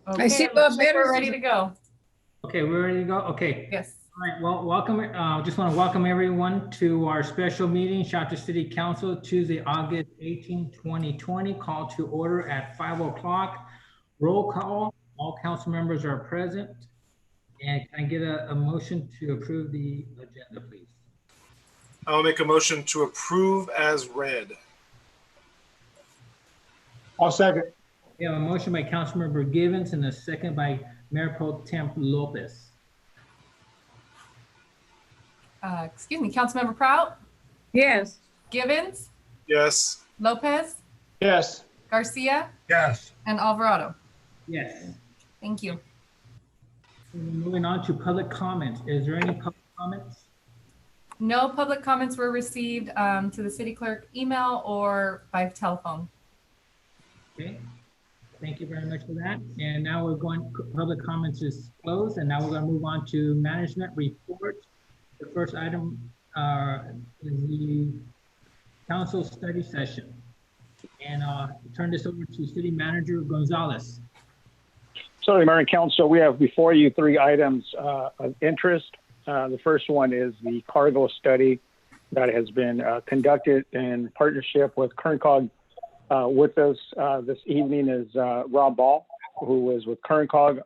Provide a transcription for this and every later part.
Okay, I see it Bob looks like we're Betters. ready to go. Okay, we're ready to go. Okay. Yes. All right. Well, welcome. Just want to welcome everyone to our special meeting, Shasta City Council, Tuesday, August 18, 2020. Call to order at 5 o'clock. Roll call. All council members are present. And can I get a motion to approve the agenda, please? I'll make a motion to approve as read. I'll second. We have a motion by Councilmember Givens and a second by Mayor Pro Temp Lopez. Excuse me, Councilmember Prout, Yes. Givens, Yes. Lopez, Yes. Garcia, Yes. and Alvarado. Yes. Thank you. Moving on to public comments. Is there any public comments? No public comments were received to the city clerk email or by telephone. Okay. Thank you very much for that. And now we're going, public comments is closed, and now we're going to move on to management reports. The first item is the council study session. And turn this over to City Manager Gonzalez. Sorry, Mayor and Council, we have before you 3 items of interest. The first one is the cargo study that has been conducted in partnership with KernCog. With us this evening is Rob Ball, who is with KernCog.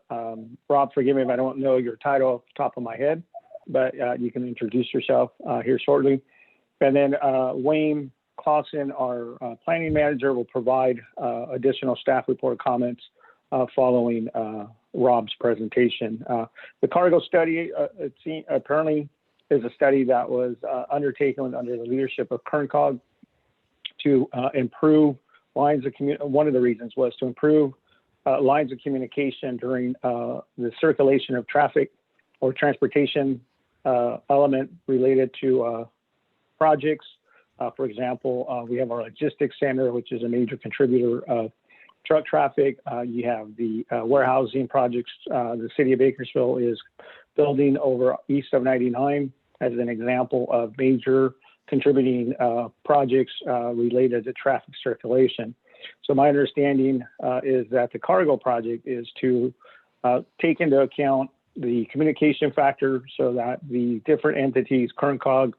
Rob, forgive me if I don't know your title off the top of my head, but you can introduce yourself here shortly. And then Wayne Clausen, our planning manager, will provide additional staff report comments following Rob's presentation. The cargo study apparently is a study that was undertaken under the leadership of KernCog to improve lines of communication. One of the reasons was to improve lines of communication during the circulation of traffic or transportation element related to projects. For example, we have our logistics center, which is a major contributor of truck traffic. You have the warehousing projects. The city of Bakersfield is building over east of 99 as an example of major contributing projects related to traffic circulation. So my understanding is that the cargo project is to take into account the communication factor so that the different entities, KernCog,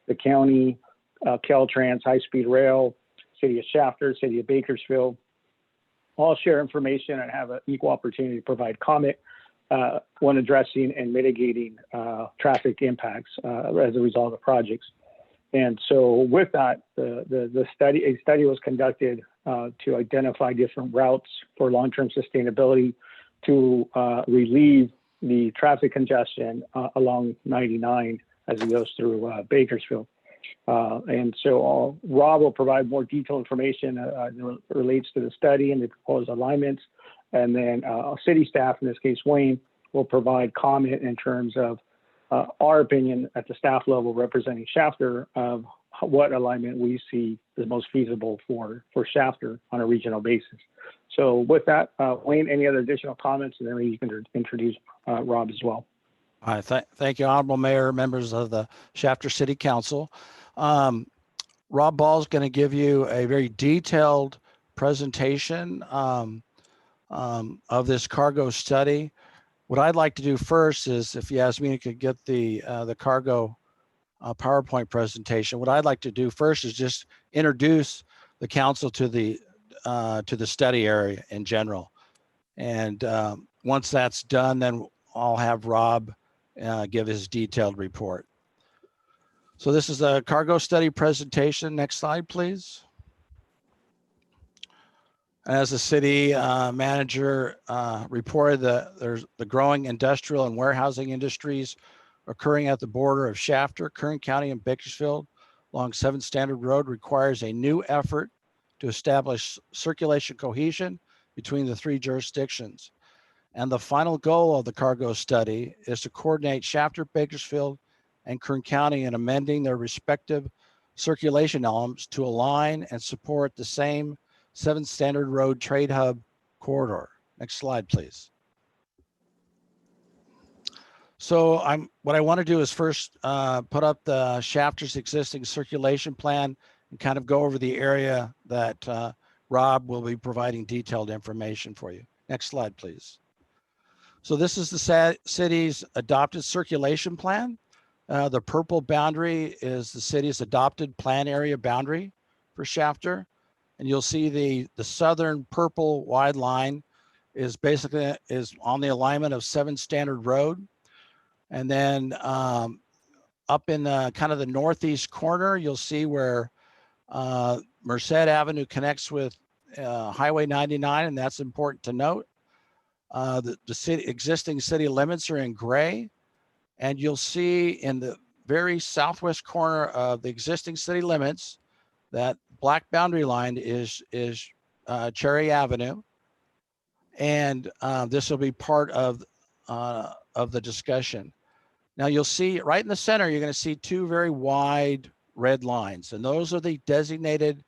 the county, Caltrans, High Speed Rail, City of Shafter, City of Bakersfield, all share information and have an equal opportunity to provide comment when addressing and mitigating traffic impacts as a result of projects. And so with that, a study was conducted to identify different routes for long-term sustainability to relieve the traffic congestion along 99 as it goes through Bakersfield. And so Rob will provide more detailed information as it relates to the study and the proposed alignments. And then city staff, in this case, Wayne, will provide comment in terms of our opinion at the staff level representing Shafter of what alignment we see is most feasible for Shafter on a regional basis. So with that, Wayne, any other additional comments? And then you can introduce Rob as well. All right, thank you, Honorable Mayor, members of the Shafter City Council. Rob Ball is going to give you a very detailed presentation of this cargo study. What I'd like to do first is, if Yasmina could get the cargo PowerPoint presentation. What I'd like to do first is just introduce the council to the study area in general. And once that's done, then I'll have Rob give his detailed report. So this is a cargo study presentation. Next slide, please. As the city manager reported, there's the growing industrial and warehousing industries occurring at the border of Shafter, Kern County, and Bakersfield along 7th Standard Road requires a new effort to establish circulation cohesion between the 3 jurisdictions. And the final goal of the cargo study is to coordinate Shafter, Bakersfield, and Kern County in amending their respective circulation elements to align and support the same 7th Standard Road Trade Hub corridor. Next slide, please. So what I want to do is first put up the Shafter's existing circulation plan and kind of go over the area that Rob will be providing detailed information for you. Next slide, please. So this is the city's adopted circulation plan. The purple boundary is the city's adopted plan area boundary for Shafter. And you'll see the southern purple wide line is basically on the alignment of 7 Standard Road. And then up in the kind of the northeast corner, you'll see where Merced Avenue connects with Highway 99, and that's important to note. The existing city limits are in gray, and you'll see in the very southwest corner of the existing city limits, that black boundary line is Cherry Avenue. And this will be part of the discussion. Now you'll see right in the center, you're going to see 2 very wide red lines, and those are the designated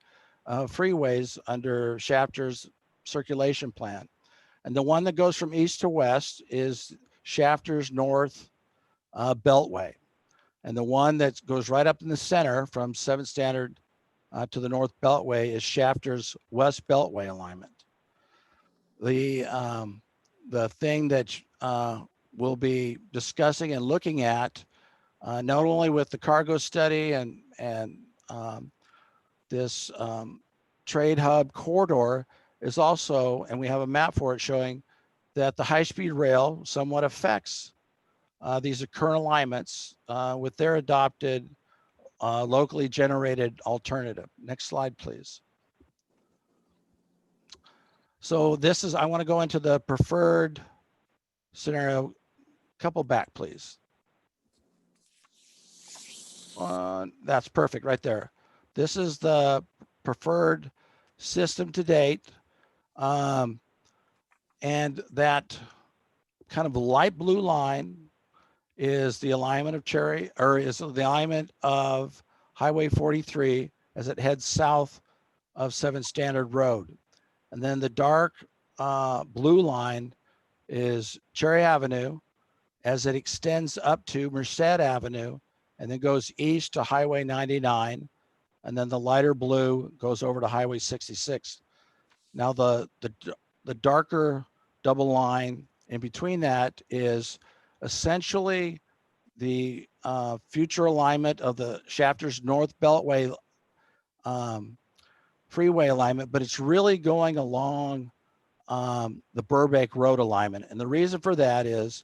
freeways under Shafter's circulation plan. And the one that goes from east to west is Shafter's North Beltway. And the one that goes right up in the center from 7th Standard to the North Beltway is Shafter's West Beltway alignment. The thing that we'll be discussing and looking at, not only with the cargo study and this trade hub corridor, is also, and we have a map for it showing that the high-speed rail somewhat affects these current alignments with their adopted locally generated alternative. Next slide, please. So this is, I want to go into the preferred scenario. Couple back, please. That's perfect right there. This is the preferred system to date. And that kind of light blue line is the alignment of Cherry, or is the alignment of Highway 43 as it heads south of 7th Standard Road. And then the dark blue line is Cherry Avenue as it extends up to Merced Avenue and then goes east to Highway 99. And then the lighter blue goes over to Highway 66. Now the darker double line in between that is essentially the future alignment of the Shafter's North Beltway freeway alignment, but it's really going along the Burbank Road alignment. And the reason for that is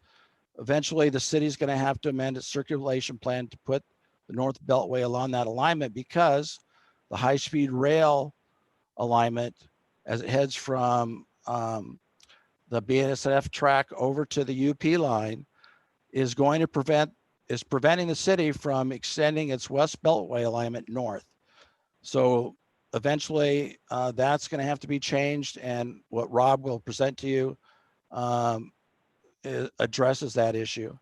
eventually the city's going to have to amend its circulation plan to put the North Beltway along that alignment, because the high-speed rail alignment as it heads from the BNSF track over to the UP line is going to preventing the city from extending its West Beltway alignment north. So eventually that's going to have to be changed, and what Rob will present to you addresses that issue.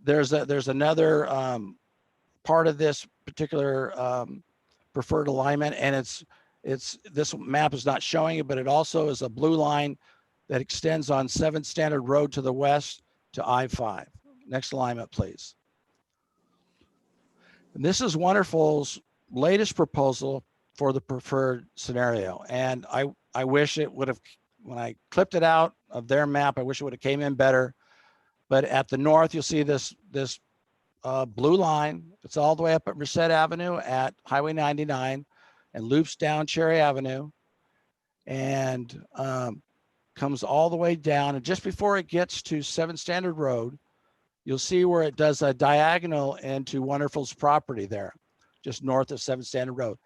There's another part of this particular preferred alignment, and it's this map is not showing it, but it also is a blue line that extends on 7th Standard Road to the west to I-5. Next alignment, please. And this is Wonderful's latest proposal for the preferred scenario. And I wish it would have, when I clipped it out of their map, I wish it would have came in better. But at the north, you'll see this blue line. It's all the way up at Merced Avenue at Highway 99 and loops down Cherry Avenue and comes all the way down. And just before it gets to 7th Standard Road, you'll see where it does a diagonal into Wonderful's property there, just north of 7th Standard Road.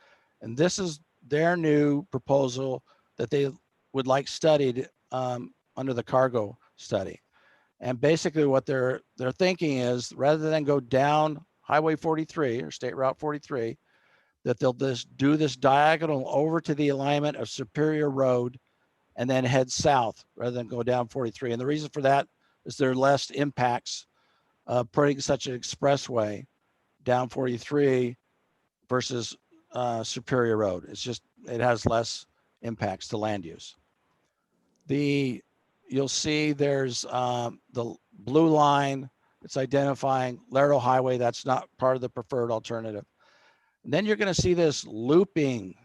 And this is their new proposal that they would like studied under the cargo study. And basically what they're thinking is, rather than go down Highway 43 or State Route 43, that they'll just do this diagonal over to the alignment of Superior Road and then head south rather than go down 43. And the reason for that is there are less impacts putting such an expressway down 43 versus Superior Road. It's just, it has less impacts to land use. You'll see there's the blue line. It's identifying Lerdo Highway. That's not part of the preferred alternative. And then you're going to see this looping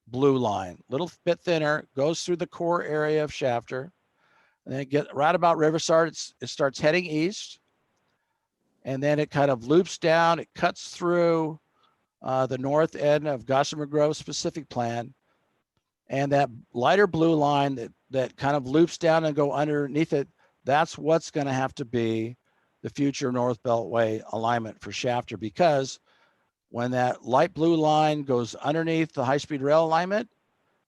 blue line, a little bit thinner, goes through the core area of Shafter. And then get right about Riverside, it starts heading east. And then it kind of loops down, it cuts through the north end of Gossamer Grove specific plan. And that lighter blue line that kind of loops down and go underneath it, that's what's going to have to be the future North Beltway alignment for Shafter, because when that light blue line goes underneath the high-speed rail alignment,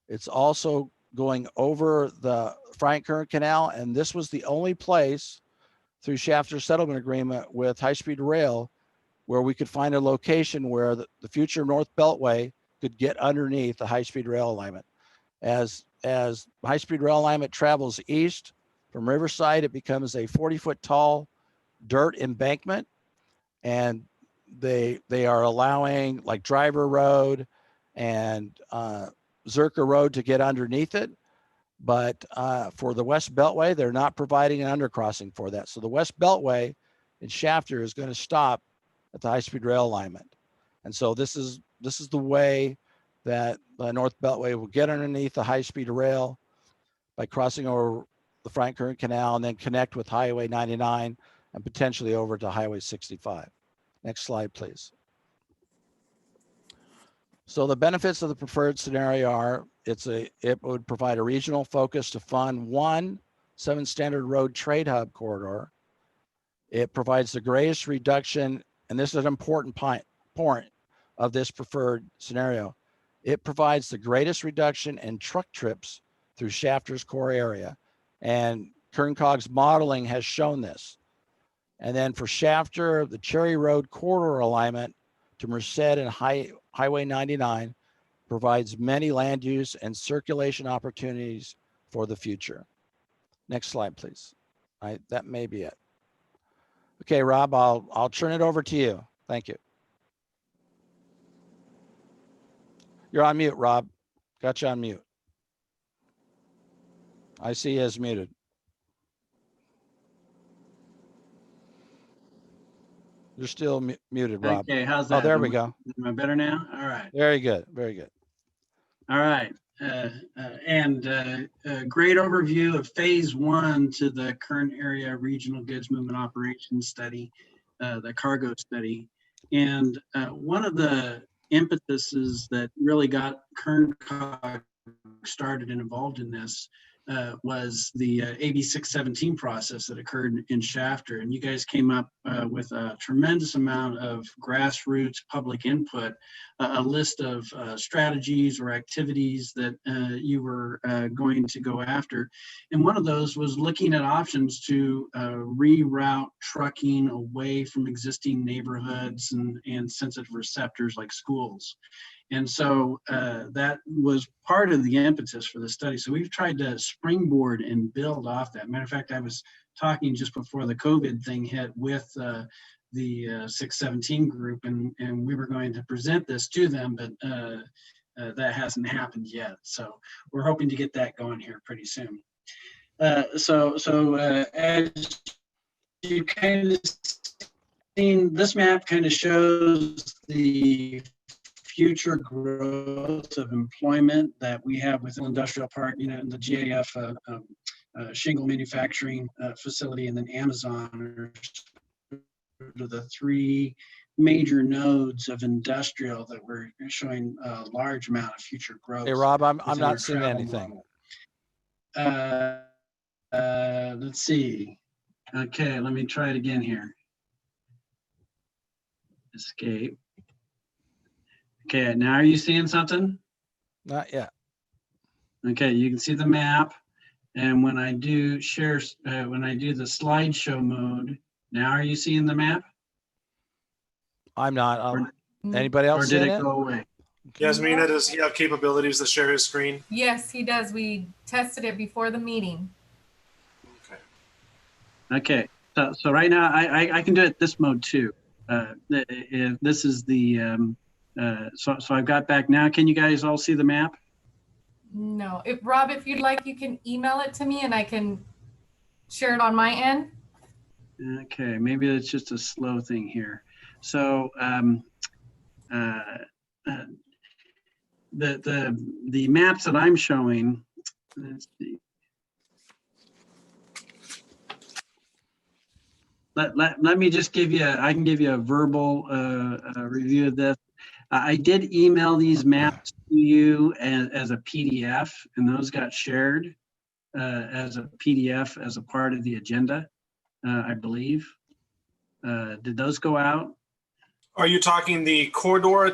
it's also going over the Frank Kern Canal. And this was the only place through Shafter settlement agreement with high-speed rail where we could find a location where the future North Beltway could get underneath the high-speed rail alignment. As high-speed rail alignment travels east from Riverside, it becomes a 40-foot tall dirt embankment, and they are allowing like Driver Road and Zerker Road to get underneath it. But for the West Beltway, they're not providing an undercrossing for that. So the West Beltway in Shafter is going to stop at the high-speed rail alignment. And so this is the way that the North Beltway will get underneath the high-speed rail by crossing over the Frank Kern Canal and then connect with Highway 99 and potentially over to Highway 65. Next slide, please. So the benefits of the preferred scenario are it would provide a regional focus to fund one 7 Standard Road trade hub corridor. It provides the greatest reduction, and this is an important point of this preferred scenario. It provides the greatest reduction in truck trips through Shafter's core area. And KernCog's modeling has shown this. And then for Shafter, the Cherry Road corridor alignment to Merced and Highway 99 provides many land use and circulation opportunities for the future. Next slide, please. That may be it. Okay, Rob, I'll turn it over to you. Thank you. You're on mute, Rob. Got you on mute. I see you as muted. You're still muted, Rob. Okay, how's that? Oh, there we go. Am I better now? All right. Very good. Very good. All right. Great overview of phase 1 to the current area regional goods movement operations study, the cargo study. And one of the impetuses that really got KernCog started and involved in this was the AB 617 process that occurred in Shafter. And you guys came up with a tremendous amount of grassroots public input, a list of strategies or activities that you were going to go after. And one of those was looking at options to reroute trucking away from existing neighborhoods and sensitive receptors like schools. And so that was part of the impetus for the study. So we've tried to springboard and build off that. Matter of fact, I was talking just before the COVID thing hit with the 617 group, and we were going to present this to them, but that hasn't happened yet. So we're hoping to get that going here pretty soon. So as you kind of seen, this map kind of shows the future growth of employment that we have within industrial park, in the GAF shingle manufacturing facility, and then Amazon are the 3 major nodes of industrial that we're showing a large amount of future growth. Hey, Rob, I'm not seeing anything. Let's see. Okay, let me try it again here. Escape. Okay, now are you seeing something? Not yet. Okay, you can see the map. And when I do share, when I do the slideshow mode, now are you seeing the map? I'm not. Anybody else Or did seeing it it? go away? Yasmina, does he have capabilities to share his screen? Yes, he does. We tested it before the meeting. Okay. Okay, so right now I can do it this mode too. This is the, so I've got back now. Can you guys all see the map? No, Rob, if you'd like, you can email it to me and I can share it on my end. Okay, maybe it's just a slow thing here. So the maps that I'm showing, let's see. let me just give you, I can give you a verbal review of this. I did email these maps to you as a PDF, and those got shared as a PDF as a part of the agenda, I believe. Did those go out? Are you talking the corridor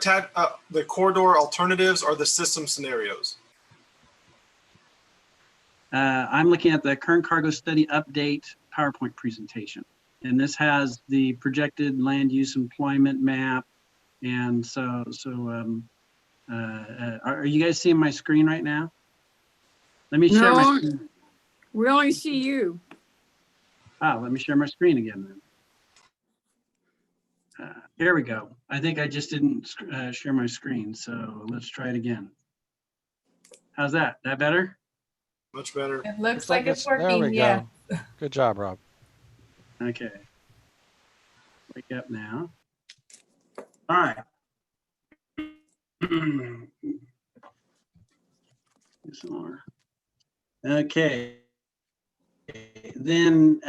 the corridor alternatives or the system scenarios? I'm looking at the current cargo study update PowerPoint presentation. And this has the projected land use employment map. And so, are you guys seeing my screen right now? Let me share my No. screen. We only see you. Let me share my screen again then. Here we go. I think I just didn't share my screen. So let's try it again. How's that? That better? Much better. It looks like it's there we working, yeah. go. Good job, Rob. Okay. Wake up now. All right. Some more. Okay. Then,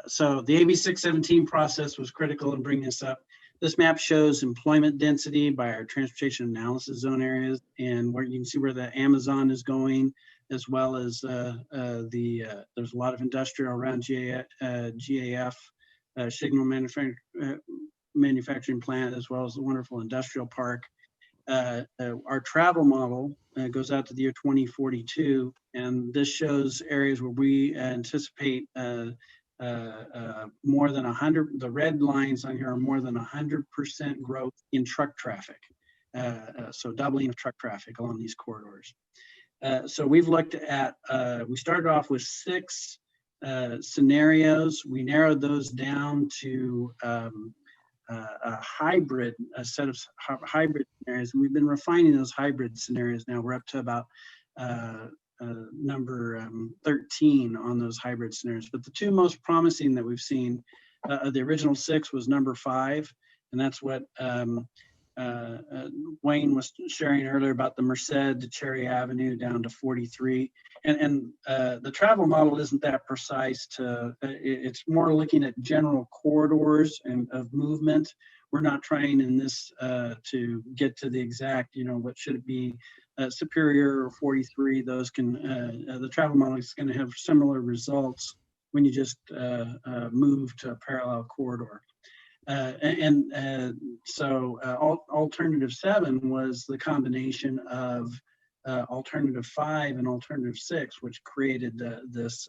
so the AB 617 process was critical in bringing this up. This map shows employment density by our transportation analysis zone areas, and where you can see where the Amazon is going, as well as there's a lot of industrial around GAF, signal manufacturing plant, as well as the wonderful industrial park. Our travel model goes out to the year 2042, and this shows areas where we anticipate more than 100, the red lines on here are more than 100% growth in truck traffic. So doubling of truck traffic along these corridors. So we've looked at, we started off with 6 scenarios. We narrowed those down to a set of hybrid scenarios. We've been refining those hybrid scenarios now. We're up to about number 13 on those hybrid scenarios. But the 2 most promising that we've seen, the original 6 was number 5, and that's what Wayne was sharing earlier about the Merced to Cherry Avenue down to 43. And the travel model isn't that precise it's more looking at general corridors and of movement. We're not trying in this to get to the exact, what should it be, Superior or 43. Those can, the travel model is going to have similar results when you just move to a parallel corridor. So alternative 7 was the combination of alternative 5 and alternative 6, which created this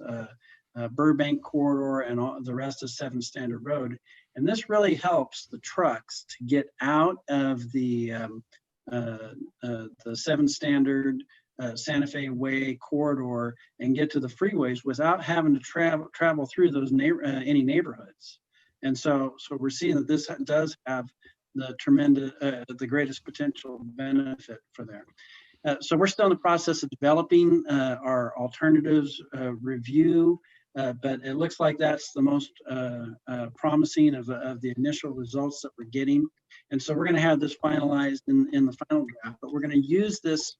Burbank corridor and the rest of 7 Standard Road. And this really helps the trucks to get out of the 7 Standard Santa Fe Way corridor and get to the freeways without having to travel through those any neighborhoods. And so we're seeing that this does have the tremendous, the greatest potential benefit for there. So we're still in the process of developing our alternatives review, but it looks like that's the most promising of the initial results that we're getting. And so we're going to have this finalized in the final draft, but we're going to use this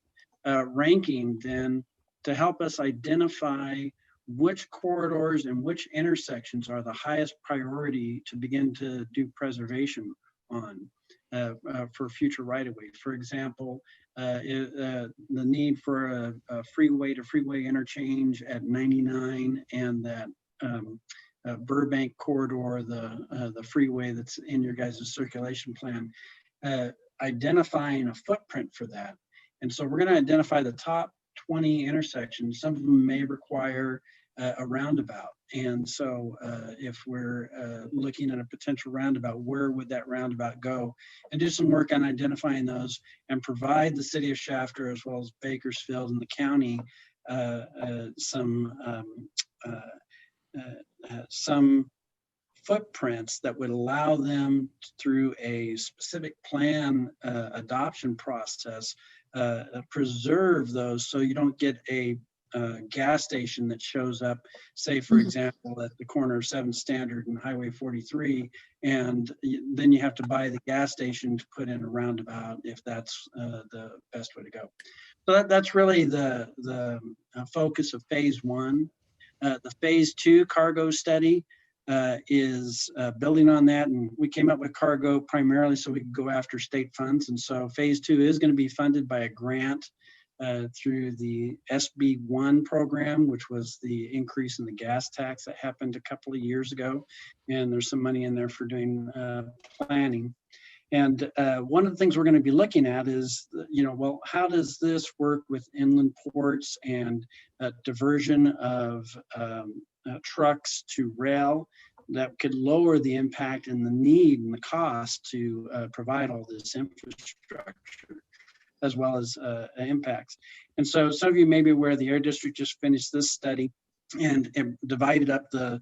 ranking then to help us identify which corridors and which intersections are the highest priority to begin to do preservation on for future right-of-way. For example, the need for a freeway-to-freeway interchange at 99 and that Burbank corridor, the freeway that's in your guys' circulation plan, identifying a footprint for that. And so we're going to identify the top 20 intersections. Some of them may require a roundabout. And so if we're looking at a potential roundabout, where would that roundabout go? And do some work on identifying those and provide the city of Shafter as well as Bakersfield and the county some footprints that would allow them through a specific plan adoption process, preserve those so you don't get a gas station that shows up, say, for example, at the corner of 7th Standard and Highway 43, and then you have to buy the gas station to put in a roundabout if that's the best way to go. So that's really the focus of phase 1. The phase 2 cargo study is building on that. And we came up with cargo primarily so we could go after state funds. And so phase 2 is going to be funded by a grant through the SB1 program, which was the increase in the gas tax that happened a couple of years ago. And there's some money in there for doing planning. And one of the things we're going to be looking at is, well, how does this work with inland ports and diversion of trucks to rail that could lower the impact and the need and the cost to provide all this infrastructure, as well as impacts. And so some of you may be aware the Air District just finished this study and divided up the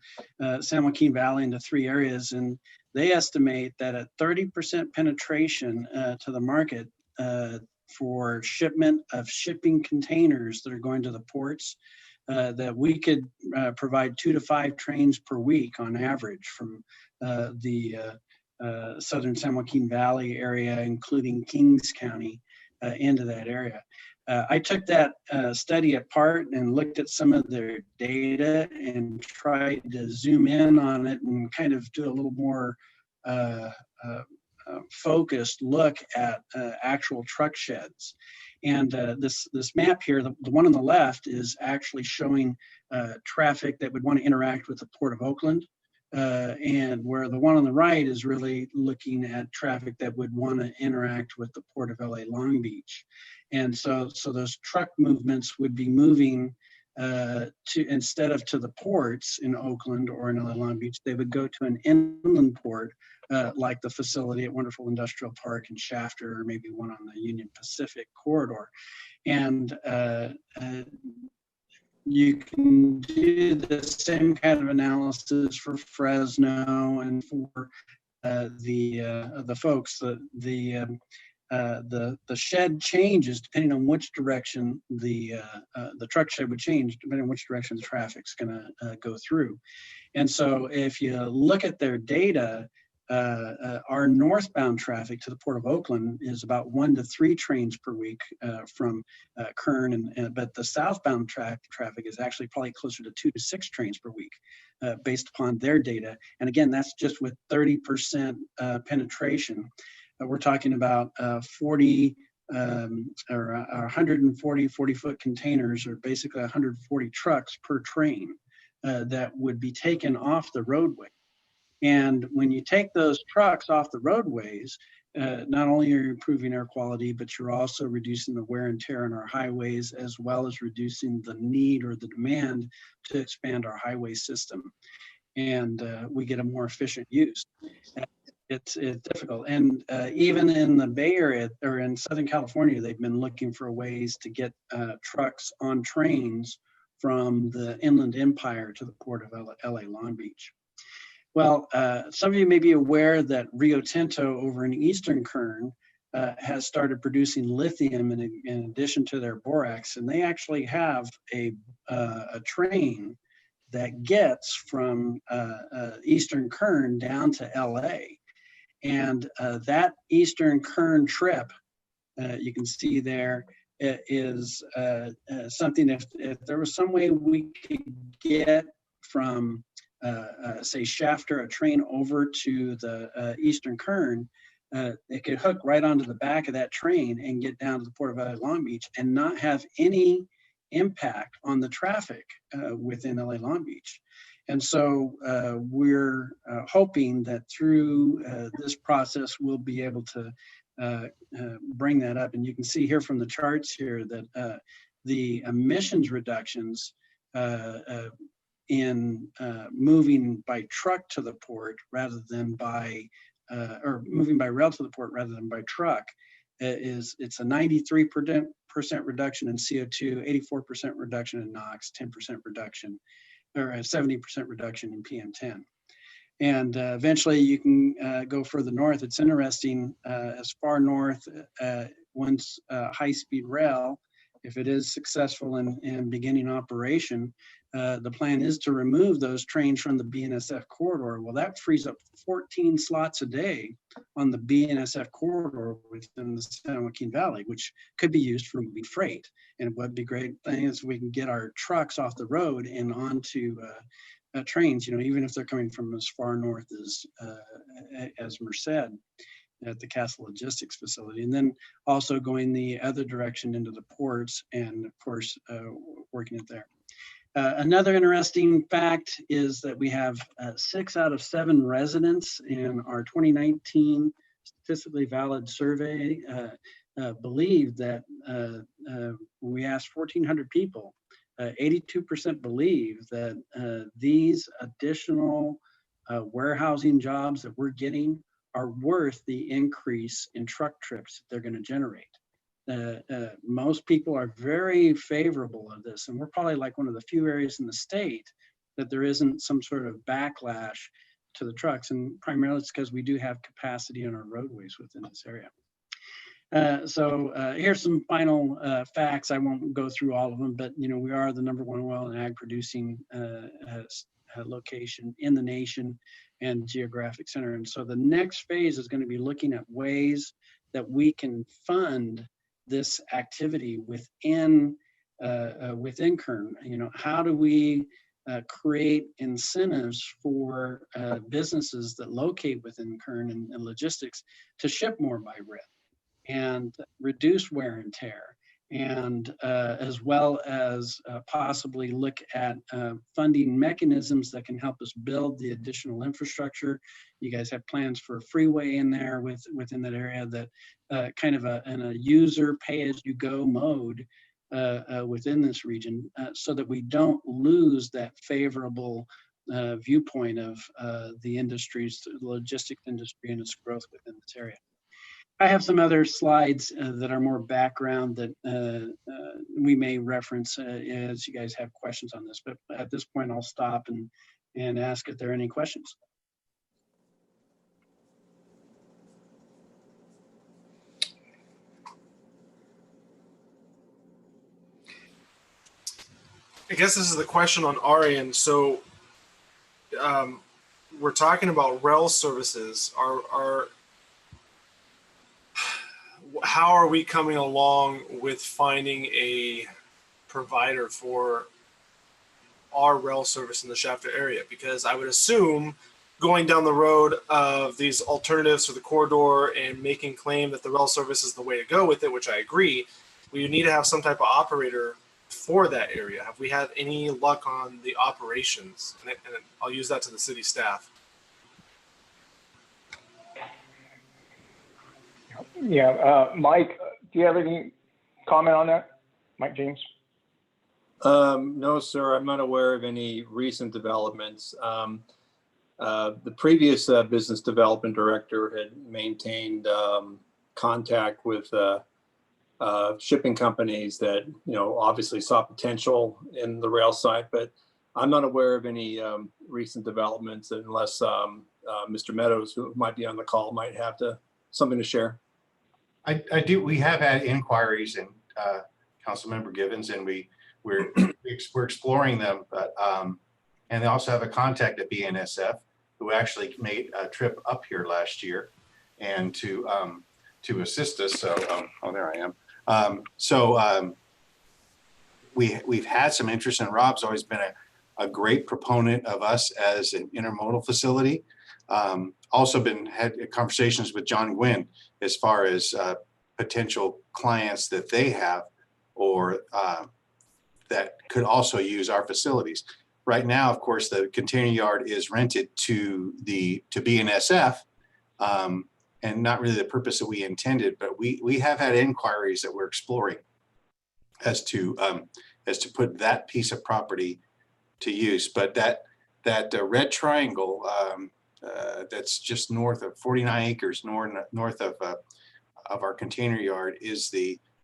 San Joaquin Valley into 3 areas. And they estimate that at 30% penetration to the market for shipment of shipping containers that are going to the ports, that we could provide 2 to 5 trains per week on average from the southern San Joaquin Valley area, including Kings County, into that area. I took that study apart and looked at some of their data and tried to zoom in on it and kind of do a little more focused look at actual truck sheds. And this map here, the one on the left, is actually showing traffic that would want to interact with the Port of Oakland. And where the one on the right is really looking at traffic that would want to interact with the Port of LA Long Beach. And so those truck movements would be moving instead of to the ports in Oakland or in LA Long Beach, they would go to an inland port like the facility at Wonderful Industrial Park in Shafter, or maybe one on the Union Pacific corridor. And you can do the same kind of analysis for Fresno and for the folks. The shed changes depending on which direction the truck shed would change, depending on which direction the traffic's going to go through. And so if you look at their data, our northbound traffic to the Port of Oakland is about 1 to 3 trains per week from Kern, but the southbound traffic is actually probably closer to 2 to 6 trains per week based upon their data. And again, that's just with 30% penetration. We're talking about 40 or 140 40-foot containers, or basically 140 trucks per train that would be taken off the roadway. And when you take those trucks off the roadways, not only are you improving air quality, but you're also reducing the wear and tear on our highways, as well as reducing the need or the demand to expand our highway system. And we get a more efficient use. It's difficult. And even in the Bay Area or in Southern California, they've been looking for ways to get trucks on trains from the Inland Empire to the Port of LA Long Beach. Well, some of you may be aware that Rio Tinto over in Eastern Kern has started producing lithium in addition to their borax, and they actually have a train that gets from Eastern Kern down to LA. And that Eastern Kern trip, you can see there, is something if there was some way we could get from say Shafter, a train over to the Eastern Kern, it could hook right onto the back of that train and get down to the Port of LA Long Beach and not have any impact on the traffic within LA Long Beach. And so we're hoping that through this process, we'll be able to bring that up. And you can see here from the charts here that the emissions reductions in moving by truck to the port rather than by, or moving by rail to the port rather than by truck, it's a 93% reduction in CO2, 84% reduction in NOx, 10% reduction, or a 70% reduction in PM10. And eventually you can go further north. It's interesting, as far north, once high-speed rail, if it is successful in beginning operation, the plan is to remove those trains from the BNSF corridor. Well, that frees up 14 slots a day on the BNSF corridor within the San Joaquin Valley, which could be used for moving freight. And what would be great thing is we can get our trucks off the road and onto trains, even if they're coming from as far north as Merced at the Castle Logistics facility, and then also going the other direction into the ports, and of course, working it there. Another interesting fact is that we have 6 out of 7 residents in our 2019 statistically valid survey believe that we asked 1,400 people, 82% believe that these additional warehousing jobs that we're getting are worth the increase in truck trips that they're going to generate. Most people are very favorable of this, and we're probably like one of the few areas in the state that there isn't some sort of backlash to the trucks, and primarily it's because we do have capacity on our roadways within this area. So here's some final facts. I won't go through all of them, but we are the #1 oil and ag producing location in the nation and geographic center. And so the next phase is going to be looking at ways that we can fund this activity within Kern. How do we create incentives for businesses that locate within Kern and logistics to ship more by rail and reduce wear and tear, and as well as possibly look at funding mechanisms that can help us build the additional infrastructure. You guys have plans for a freeway in there within that area, that kind of in a user pay-as-you-go mode within this region, so that we don't lose that favorable viewpoint of the industries, the logistics industry and its growth within this area. I have some other slides that are more background that we may reference as you guys have questions on this, but at this point I'll stop and ask if there are any questions. I guess this is the question on our end. So we're talking about rail services. How are we coming along with finding a provider for our rail service in the Shafter area? Because I would assume going down the road of these alternatives for the corridor and making claim that the rail service is the way to go with it, which I agree, we need to have some type of operator for that area. Have we had any luck on the operations? And I'll use that to the city staff. Yeah, Mike, do you have any comment on that? Mike James? No, sir, I'm not aware of any recent developments. The previous business development director had maintained contact with shipping companies that, obviously saw potential in the rail side, but I'm not aware of any recent developments unless Mr. Meadows, who might be on the call, might have something to share. I do. We have had inquiries, and Councilmember Givens, and we're exploring them. But and they also have a contact at BNSF who actually made a trip up here last year, and to assist us. So there I am. We've had some interest, and Rob's always been a great proponent of us as an intermodal facility. Also had conversations with John Gwynn as far as potential clients that they have or that could also use our facilities. Right now, of course, the container yard is rented to BNSF, and not really the purpose that we intended, but we have had inquiries that we're exploring as to put that piece of property to use. But that red triangle that's just north of 49 acres north of our container yard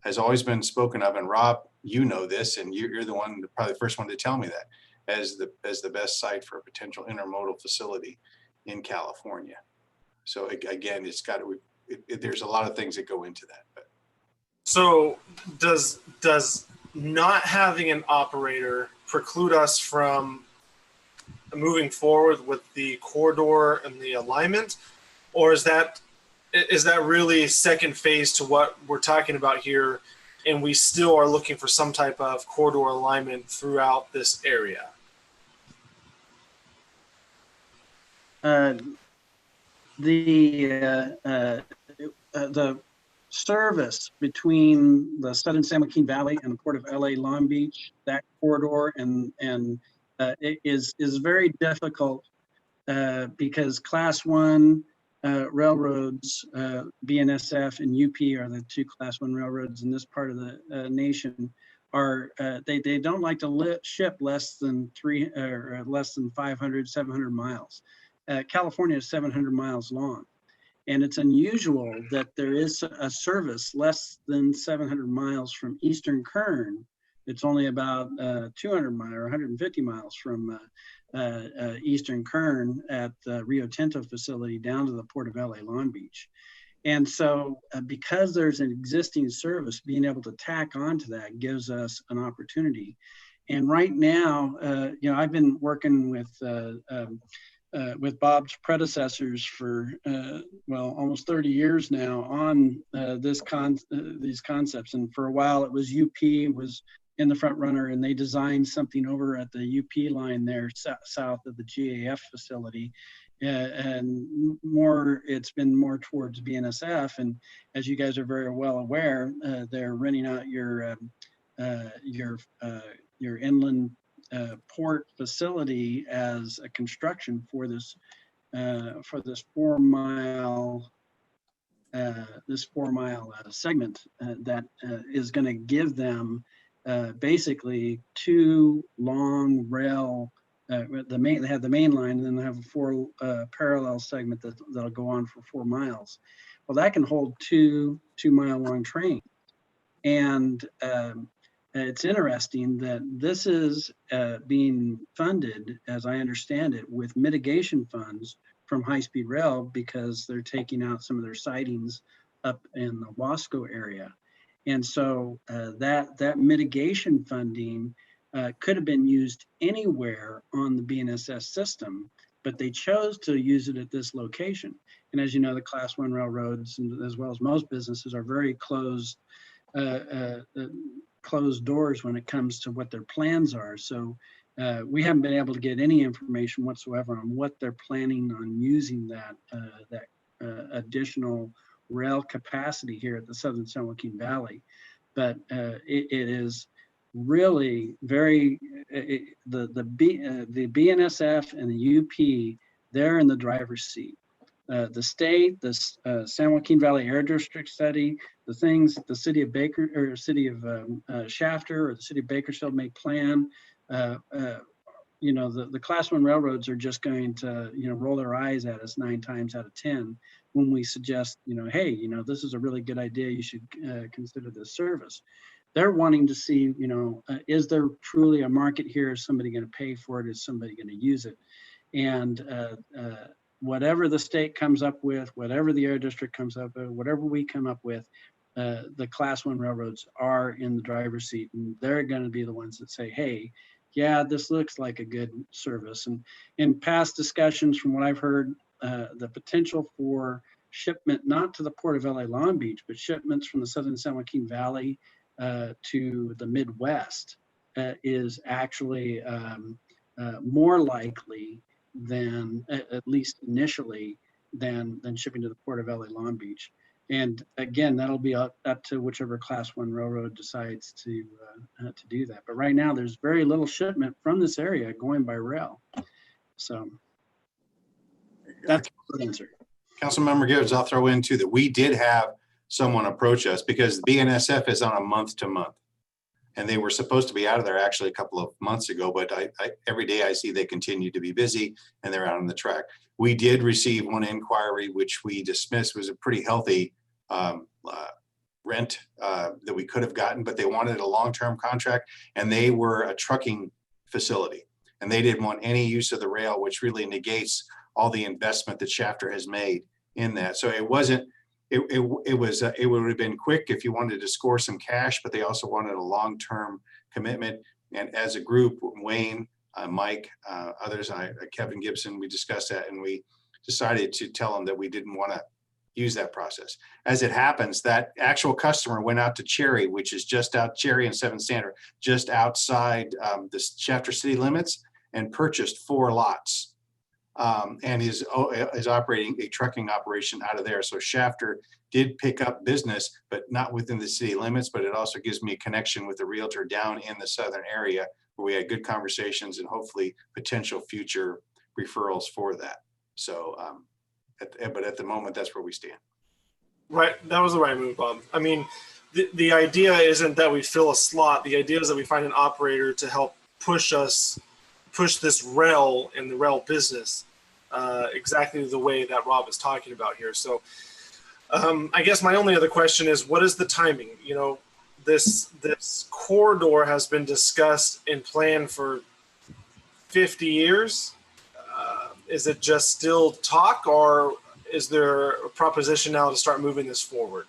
has always been spoken of. And Rob, you know this, and you're the one, probably the first one to tell me that, as the best site for a potential intermodal facility in California. So again, there's a lot of things that go into that. But. So does not having an operator preclude us from moving forward with the corridor and the alignment, or is that really second phase to what we're talking about here, and we still are looking for some type of corridor alignment throughout this area? the service between the southern San Joaquin Valley and the Port of LA Long Beach, that corridor, and it is very difficult because Class 1 railroads, BNSF and UP are the two Class 1 railroads in this part of the nation. Are they don't like to ship less than 500, 700 miles. California is 700 miles long. And it's unusual that there is a service less than 700 miles from Eastern Kern. It's only about 200 miles or 150 miles from Eastern Kern at the Rio Tinto facility down to the Port of LA Long Beach. And so because there's an existing service, being able to tack onto that gives us an opportunity. And right now, I've been working with Bob's predecessors for almost 30 years now on these concepts. And for a while, it was UP was in the front runner, and they designed something over at the UP line there south of the GAF facility. And it's been more towards BNSF. And as you guys are very well aware, they're renting out your inland port facility as a construction for this 4 mile segment that is going to give them basically 2 long rail. They have the main line, and then they have a 4 parallel segment that'll go on for 4 miles. Well, that can hold 2 mile long trains. And it's interesting that this is being funded, as I understand it, with mitigation funds from High Speed Rail, because they're taking out some of their sidings up in the Wasco area. And so that mitigation funding could have been used anywhere on the BNSF system, but they chose to use it at this location. And as you know, the Class 1 railroads, as well as most businesses, are very closed doors when it comes to what their plans are. So we haven't been able to get any information whatsoever on what they're planning on using that additional rail capacity here at the Southern San Joaquin Valley. But it is really very, the BNSF and the UP, they're in the driver's seat. The state, the San Joaquin Valley Air District study, the things that the city of Shafter or the city of Bakersfield may plan, the Class 1 railroads are just going to, roll their eyes at us 9 times out of 10 when we suggest, hey, this is a really good idea. You should consider this service. They're wanting to see, is there truly a market here? Is somebody going to pay for it? Is somebody going to use it? And whatever the state comes up with, whatever the air district comes up with, whatever we come up with, the Class 1 railroads are in the driver's seat, and they're going to be the ones that say, hey, yeah, this looks like a good service. And in past discussions, from what I've heard, the potential for shipment, not to the Port of LA Long Beach, but shipments from the Southern San Joaquin Valley to the Midwest is actually more likely than, at least initially, than shipping to the Port of LA Long Beach. And again, that'll be up to whichever Class 1 railroad decides to do that. But right now, there's very little shipment from this area going by rail. So that's the answer. Councilmember Gibbs, I'll throw in too that we did have someone approach us because the BNSF is on a month-to-month, and they were supposed to be out of there actually a couple of months ago, but every day I see they continue to be busy and they're out on the track. We did receive one inquiry, which we dismissed. Was a pretty healthy rent that we could have gotten, but they wanted a long-term contract, and they were a trucking facility, and they didn't want any use of the rail, which really negates all the investment that Shafter has made in that. So it wasn't. It would have been quick if you wanted to score some cash, but they also wanted a long-term commitment. And as a group, Wayne, Mike, others, Kevin Gibson, we discussed that, and we decided to tell them that we didn't want to use that process. As it happens, that actual customer went out to Cherry, which is just out, Cherry and 7th Standard, just outside the Shafter city limits, and purchased 4 lots and is operating a trucking operation out of there. So Shafter did pick up business, but not within the city limits, but it also gives me a connection with a realtor down in the southern area where we had good conversations and hopefully potential future referrals for that. So, but at the moment, that's where we stand. Right. That was the right move, Bob. I mean, the idea isn't that we fill a slot. The idea is that we find an operator to help push this rail and the rail business exactly the way that Rob is talking about here. So I guess my only other question is, what is the timing? You know, this corridor has been discussed and planned for 50 years. Is it just still talk, or is there a proposition now to start moving this forward?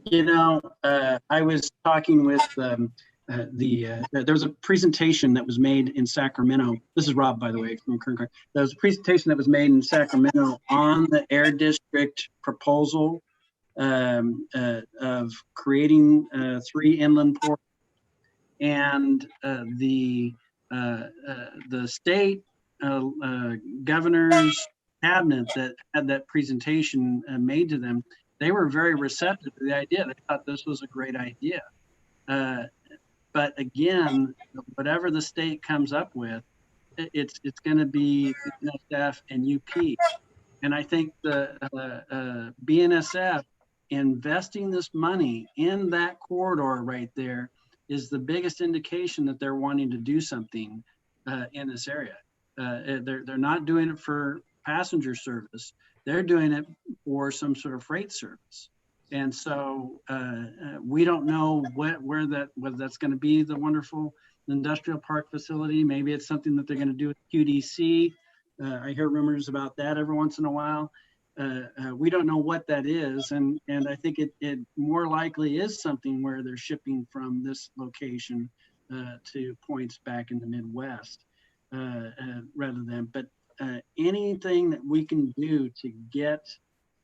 You know, I was talking with there was a presentation that was made in Sacramento. This is Rob, by the way, from Kern. There was a presentation that was made in Sacramento on the Air District proposal of creating 3 inland ports, and the state governor's cabinet that had that presentation made to them, they were very receptive to the idea. They thought this was a great idea. But again, whatever the state comes up with, it's going to be BNSF and UP. And I think the BNSF investing this money in that corridor right there is the biggest indication that they're wanting to do something in this area. They're not doing it for passenger service. They're doing it for some sort of freight service. And so we don't know whether that's going to be the wonderful industrial park facility. Maybe it's something that they're going to do with QDC. I hear rumors about that every once in a while. We don't know what that is, and I think it more likely is something where they're shipping from this location to points back in the Midwest rather than. But anything that we can do to get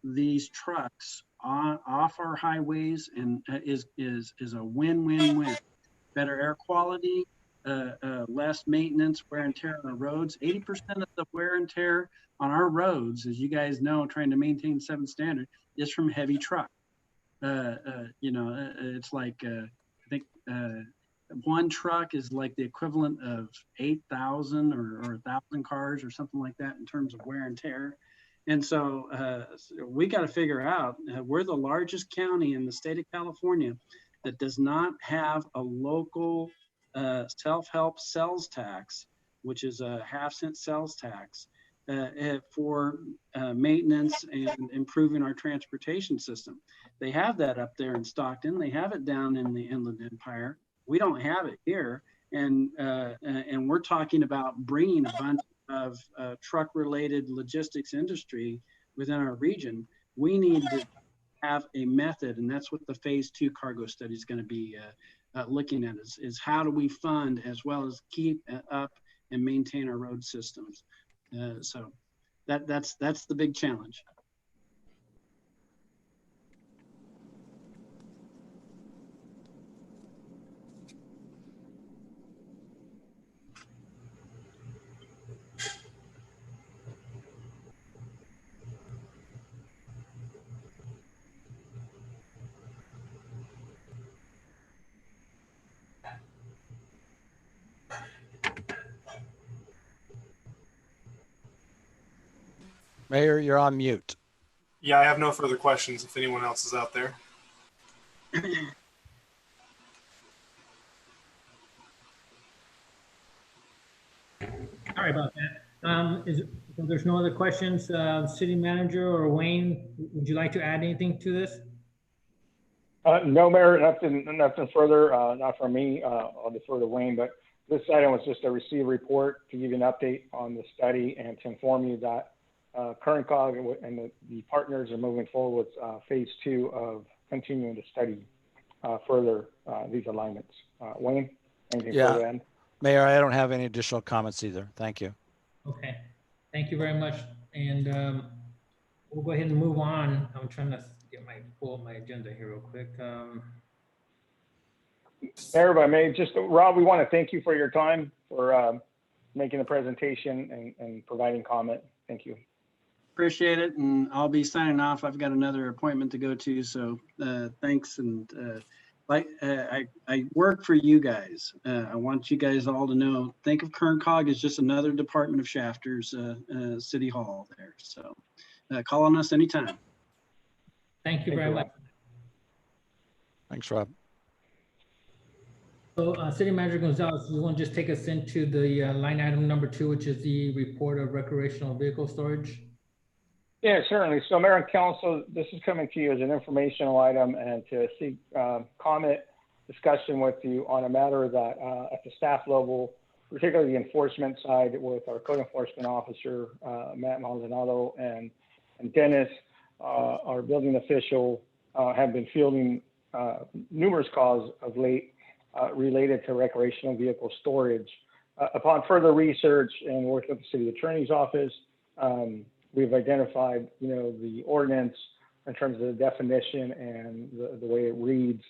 these trucks off our highways and is a win-win-win. Better air quality, less maintenance, wear and tear on the roads. 80% of the wear and tear on our roads, as you guys know, trying to maintain 7 standard, is from heavy truck. You know, it's like I think one truck is like the equivalent of 8,000 or 1,000 cars or something like that in terms of wear and tear. And so we got to figure out, we're the largest county in the state of California that does not have a local self-help sales tax, which is a 0.5-cent sales tax for maintenance and improving our transportation system. They have that up there in Stockton. They have it down in the Inland Empire. We don't have it here. And we're talking about bringing a bunch of truck-related logistics industry within our region. We need to have a method, and that's what the phase 2 cargo study is going to be looking at, is how do we fund as well as keep up and maintain our road systems. So that's the big challenge. Mayor, you're on mute. Yeah, I have no further questions if anyone else is out there. Sorry about that. So there's no other questions. City Manager or Wayne, would you like to add anything to this? No, Mayor, nothing further, not from me. I'll defer to Wayne, but this item was just a receive report to give you an update on the study and to inform you that Kern COG and the partners are moving forward with phase 2 of continuing to study further these alignments. Wayne, anything further to add? Mayor, I don't have any additional comments either. Thank you. Okay, thank you very much. And we'll go ahead and move on. I'm trying to pull up my agenda here real quick. Mayor, if I may, just, Rob, we want to thank you for your time, for making the presentation and providing comment. Thank you. Appreciate it, and I'll be signing off. I've got another appointment to go to, so thanks. And I work for you guys. I want you guys all to know, think of Kern Cog as just another department of Shafter's City Hall there. So call on us anytime. Thank you very much. Thanks, Rob. So City Manager Gonzalez, you want to just take us into the line item number 2, which is the report of recreational vehicle storage? Yeah, certainly. So Mayor and Council, this is coming to you as an informational item and to seek comment, discussion with you on a matter that at the staff level, particularly the enforcement side with our code enforcement officer, Matt Maldonado, and Dennis, our building official, have been fielding numerous calls of late related to recreational vehicle storage. Upon further research and work with the city attorney's office, we've identified, the ordinance in terms of the definition and the way it reads.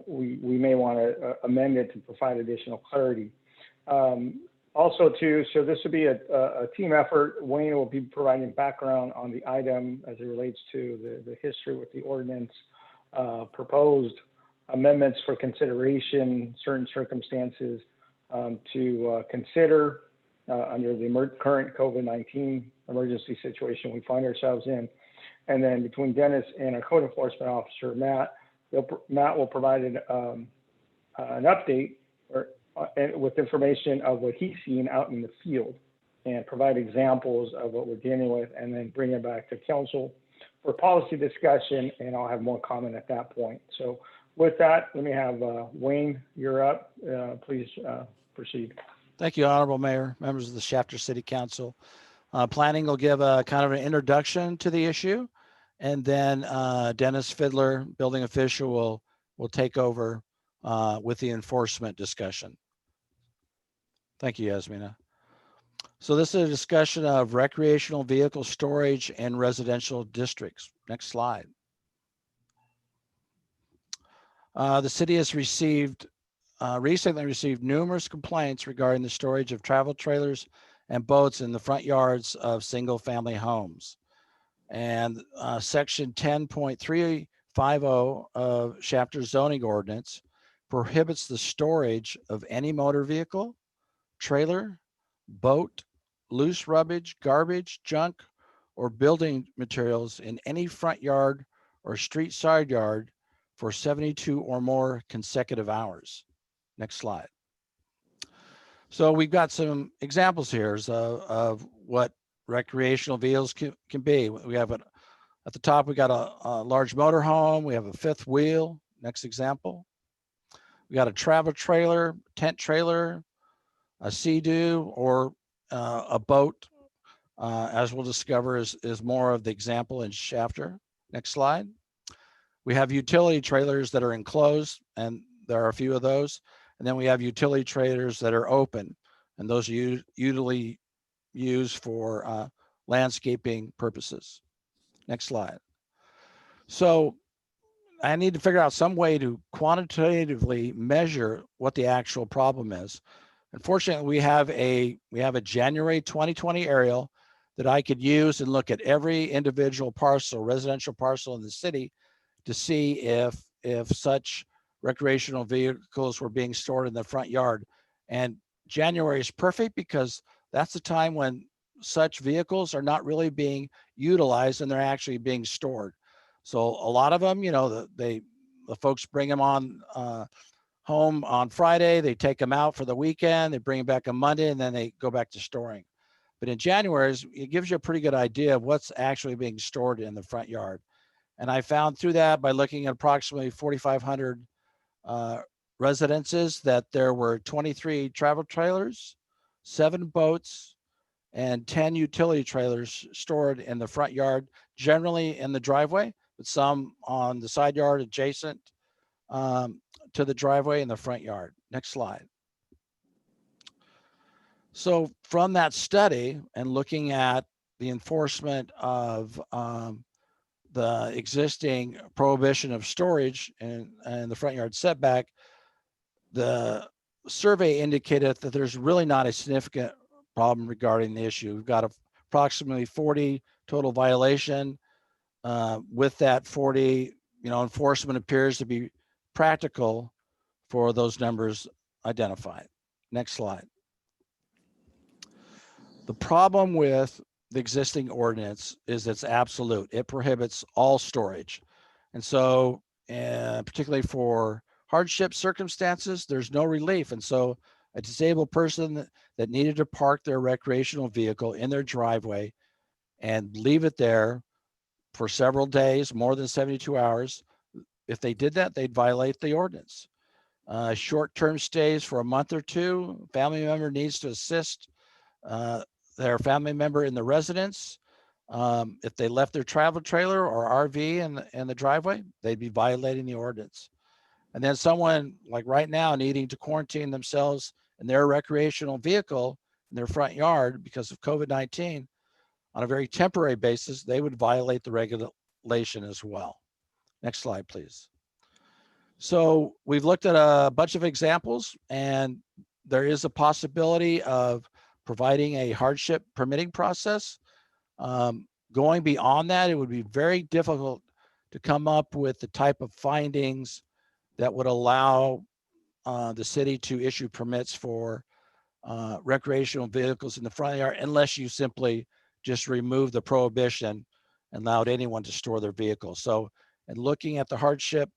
We may want to amend it to provide additional clarity. Also, too, so this would be a team effort. Wayne will be providing background on the item as it relates to the history with the ordinance, proposed amendments for consideration, certain circumstances to consider under the current COVID-19 emergency situation we find ourselves in. And then between Dennis and our code enforcement officer, Matt will provide an update with information of what he's seen out in the field and provide examples of what we're dealing with, and then bring it back to council for policy discussion, and I'll have more comment at that point. So with that, let me have Wayne, you're up. Please proceed. Thank you, Honorable Mayor, members of the Shafter City Council. Planning will give a kind of an introduction to the issue, and then Dennis Fiddler, building official, will take over with the enforcement discussion. Thank you, Yasmina. So this is a discussion of recreational vehicle storage in residential districts. Next slide. The city has recently received numerous complaints regarding the storage of travel trailers and boats in the front yards of single family homes. And section 10.350 of Shafter zoning ordinance prohibits the storage of any motor vehicle, trailer, boat, loose rubbish, garbage, junk, or building materials in any front yard or street side yard for 72 or more consecutive hours. Next slide. So we've got some examples here of what recreational vehicles can be. We have at the top, we got a large motor home. We have a fifth wheel. Next example. We got a travel trailer, tent trailer, a Sea-Doo, or a boat, as we'll discover is more of the example in Shafter. Next slide. We have utility trailers that are enclosed, and there are a few of those. And then we have utility trailers that are open, and those are usually used for landscaping purposes. Next slide. So I need to figure out some way to quantitatively measure what the actual problem is. Unfortunately, we have a January 2020 aerial that I could use and look at every individual parcel, residential parcel in the city, to see if such recreational vehicles were being stored in the front yard. And January is perfect because that's the time when such vehicles are not really being utilized and they're actually being stored. So a lot of them, the folks bring them on home on Friday, they take them out for the weekend, they bring them back on Monday, and then they go back to storing. But in January, it gives you a pretty good idea of what's actually being stored in the front yard. And I found through that by looking at approximately 4,500 residences that there were 23 travel trailers, 7 boats, and 10 utility trailers stored in the front yard, generally in the driveway, but some on the side yard adjacent to the driveway in the front yard. Next slide. So from that study and looking at the enforcement of the existing prohibition of storage and the front yard setback, the survey indicated that there's really not a significant problem regarding the issue. We've got approximately 40 total violation. With that 40, enforcement appears to be practical for those numbers identified. Next slide. The problem with the existing ordinance is it's absolute. It prohibits all storage. And so, particularly for hardship circumstances, there's no relief. And so a disabled person that needed to park their recreational vehicle in their driveway and leave it there for several days, more than 72 hours, if they did that, they'd violate the ordinance. Short-term stays for a month or two, family member needs to assist their family member in the residence. If they left their travel trailer or RV in the driveway, they'd be violating the ordinance. And then someone like right now needing to quarantine themselves in their recreational vehicle in their front yard because of COVID-19 on a very temporary basis, they would violate the regulation as well. Next slide, please. So we've looked at a bunch of examples, and there is a possibility of providing a hardship permitting process. Going beyond that, it would be very difficult to come up with the type of findings that would allow the city to issue permits for recreational vehicles in the front yard unless you simply just remove the prohibition and allowed anyone to store their vehicles. So, in looking at the hardship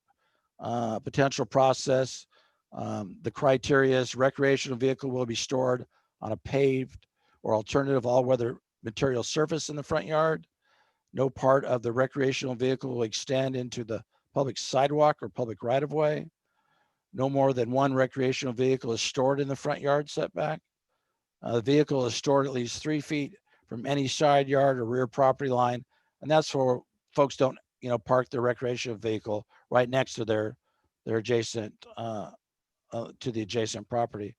potential process, the criteria is recreational vehicle will be stored on a paved or alternative all-weather material surface in the front yard. No part of the recreational vehicle will extend into the public sidewalk or public right-of-way. No more than one recreational vehicle is stored in the front yard setback. The vehicle is stored at least 3 feet from any side yard or rear property line. And that's for folks don't, park their recreational vehicle right next to their adjacent, to the adjacent property.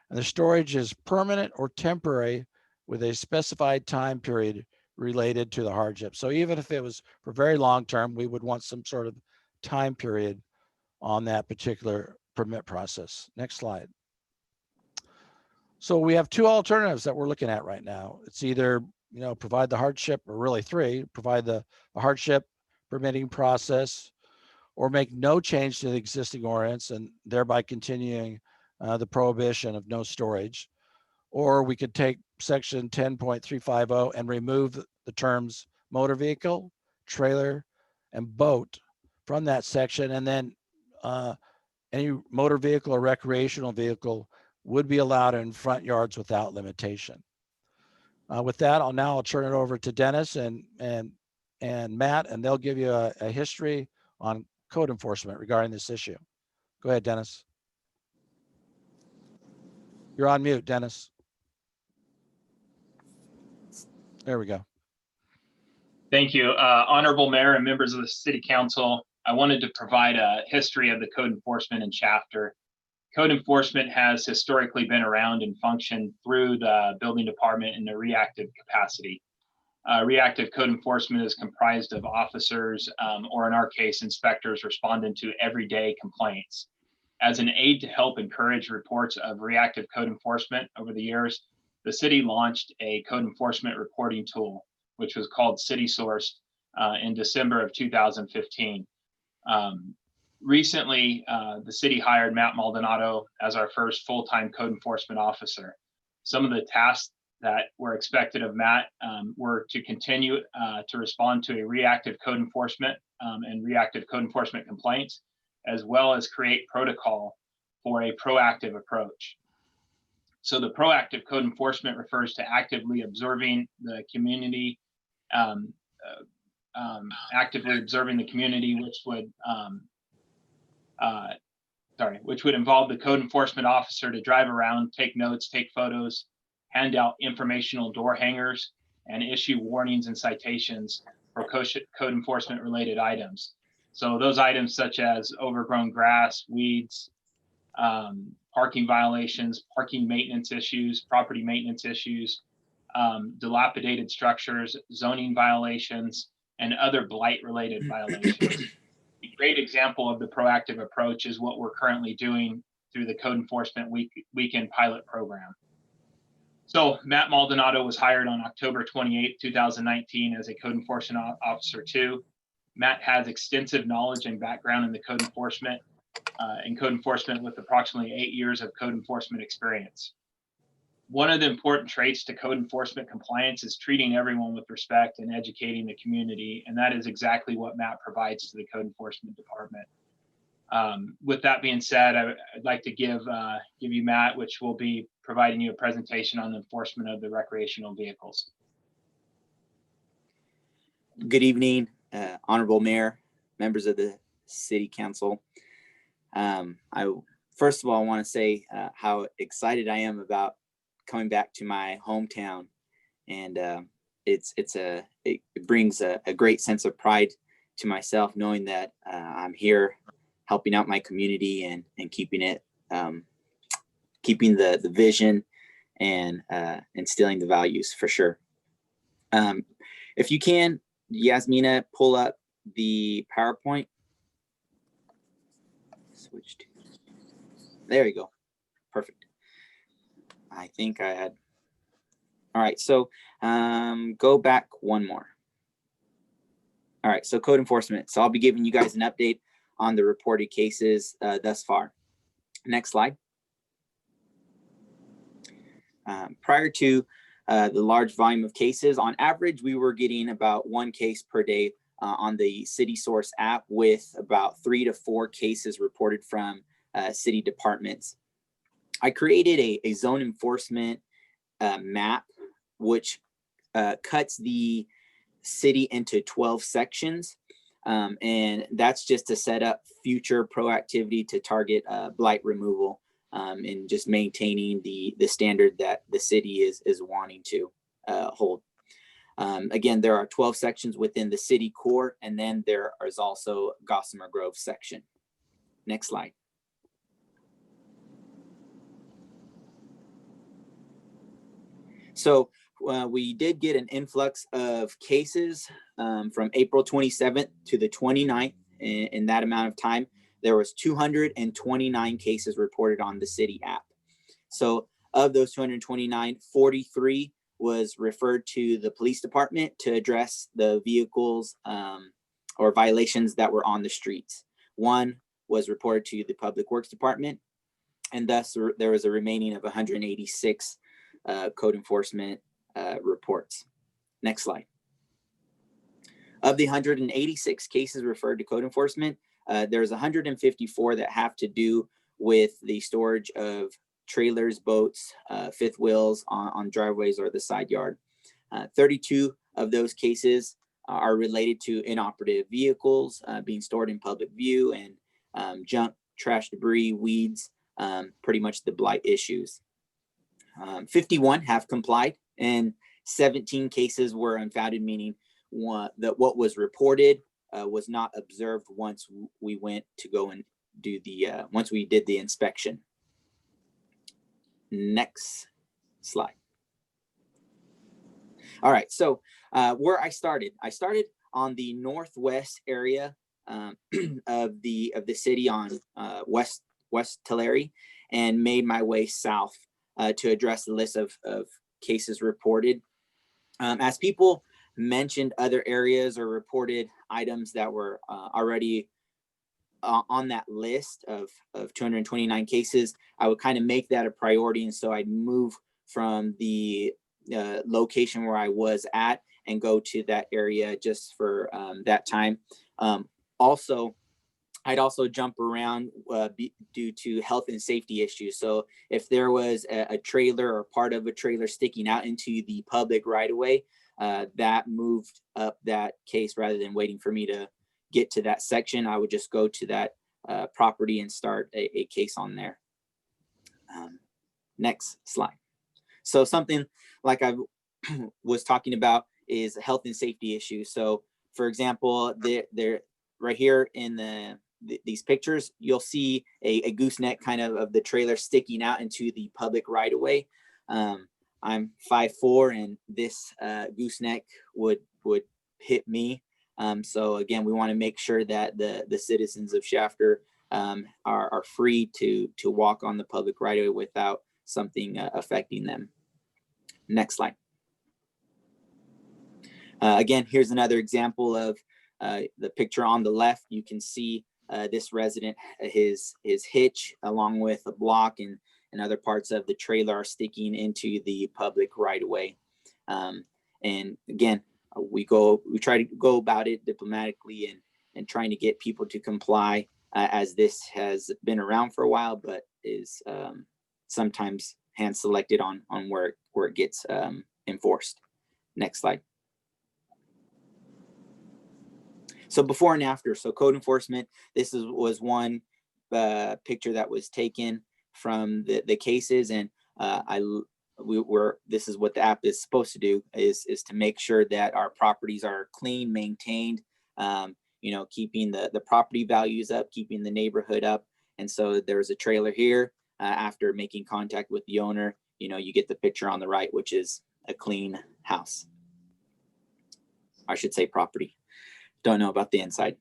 And the storage is permanent or temporary with a specified time period related to the hardship. So even if it was for very long term, we would want some sort of time period on that particular permit process. Next slide. So we have two alternatives that we're looking at right now. It's either, provide the hardship, or really three, provide the hardship permitting process, or make no change to the existing ordinance and thereby continuing the prohibition of no storage. Or we could take section 10.350 and remove the terms motor vehicle, trailer, and boat from that section. And then any motor vehicle or recreational vehicle would be allowed in front yards without limitation. With that, I'll turn it over to Dennis and Matt, and they'll give you a history on code enforcement regarding this issue. Go ahead, Dennis. You're on mute, Dennis. There we go. Thank you. Honorable Mayor and members of the City Council, I wanted to provide a history of the code enforcement in Shafter. Code enforcement has historically been around and functioned through the building department in a reactive capacity. Reactive code enforcement is comprised of officers, or in our case, inspectors responding to everyday complaints. As an aid to help encourage reports of reactive code enforcement over the years, the city launched a code enforcement reporting tool, which was called CitySource in December of 2015. Recently, the city hired Matt Maldonado as our first full-time code enforcement officer. Some of the tasks that were expected of Matt were to continue to respond to a reactive code enforcement and reactive code enforcement complaints, as well as create protocol for a proactive approach. So the proactive code enforcement refers to actively observing the community, which would involve the code enforcement officer to drive around, take notes, take photos, hand out informational door hangers, and issue warnings and citations for code enforcement related items. So those items such as overgrown grass, weeds, parking violations, parking maintenance issues, property maintenance issues, dilapidated structures, zoning violations, and other blight-related violations. A great example of the proactive approach is what we're currently doing through the Code Enforcement Weekend Pilot Program. So Matt Maldonado was hired on October 28, 2019 as a Code Enforcement Officer 2. Matt has extensive knowledge and background in the code enforcement with approximately 8 years of code enforcement experience. One of the important traits to code enforcement compliance is treating everyone with respect and educating the community. And that is exactly what Matt provides to the Code Enforcement Department. With that being said, I'd like to give you Matt, which will be providing you a presentation on the enforcement of the recreational vehicles. Good evening, Honorable Mayor, members of the City Council. First of all, I want to say how excited I am about coming back to my hometown, and it brings a great sense of pride to myself, knowing that I'm here helping out my community and keeping the vision and instilling the values for sure. If you can, Yasmina, pull up the PowerPoint. Switch to, there you go. Perfect. I think I had, all right, so go back one more. All right, so code enforcement. So I'll be giving you guys an update on the reported cases thus far. Next slide. Prior to the large volume of cases, on average, we were getting about 1 case per day on the City Source app, with about 3 to 4 cases reported from city departments. I created a zone enforcement map, which cuts the city into 12 sections. And that's just to set up future proactivity to target blight removal and just maintaining the standard that the city is wanting to hold. Again, there are 12 sections within the city core, and then there is also Gossamer Grove section. Next slide. So we did get an influx of cases from April 27th to the 29th. In that amount of time, there was 229 cases reported on the city app. So of those 229, 43 was referred to the police department to address the vehicles or violations that were on the streets. 1 was reported to the Public Works Department, and thus there was a remaining of 186 code enforcement reports. Next slide. Of the 186 cases referred to code enforcement, there's 154 that have to do with the storage of trailers, boats, fifth wheels on driveways or the side yard. 32 of those cases are related to inoperative vehicles being stored in public view, and junk, trash, debris, weeds, pretty much the blight issues. 51 have complied, and 17 cases were unfounded, meaning that what was reported was not observed once we went to go and do the, once we did the inspection. Next slide. All right, so where I started on the northwest area of the city on West Tulare, and made my way south to address the list of cases reported. As people mentioned other areas or reported items that were already on that list of 229 cases, I would kind of make that a priority. And so I'd move from the location where I was at and go to that area just for that time. Also, I'd also jump around due to health and safety issues. So if there was a trailer or part of a trailer sticking out into the public right of way, that moved up that case. Rather than waiting for me to get to that section, I would just go to that property and start a case on there. Next slide. So something like I was talking about is health and safety issues. So for example, they're right here in these pictures, you'll see a gooseneck kind of the trailer sticking out into the public right of way. I'm 5'4", and this gooseneck would hit me. So again, we want to make sure that the citizens of Shafter are free to walk on the public right of way without something affecting them. Next slide. Again, here's another example of the picture on the left. You can see this resident, his hitch along with a block and other parts of the trailer are sticking into the public right of way. And again, we try to go about it diplomatically and trying to get people to comply, as this has been around for a while, but is sometimes hand selected on where it gets enforced. Next slide. So before and after, so code enforcement, this was one picture that was taken from the cases, and this is what the app is supposed to do, is to make sure that our properties are clean, maintained, you know, keeping the property values up, keeping the neighborhood up. And so there's a trailer here. After making contact with the owner, you know, you get the picture on the right, which is a clean house. I should say property. Don't know about the inside.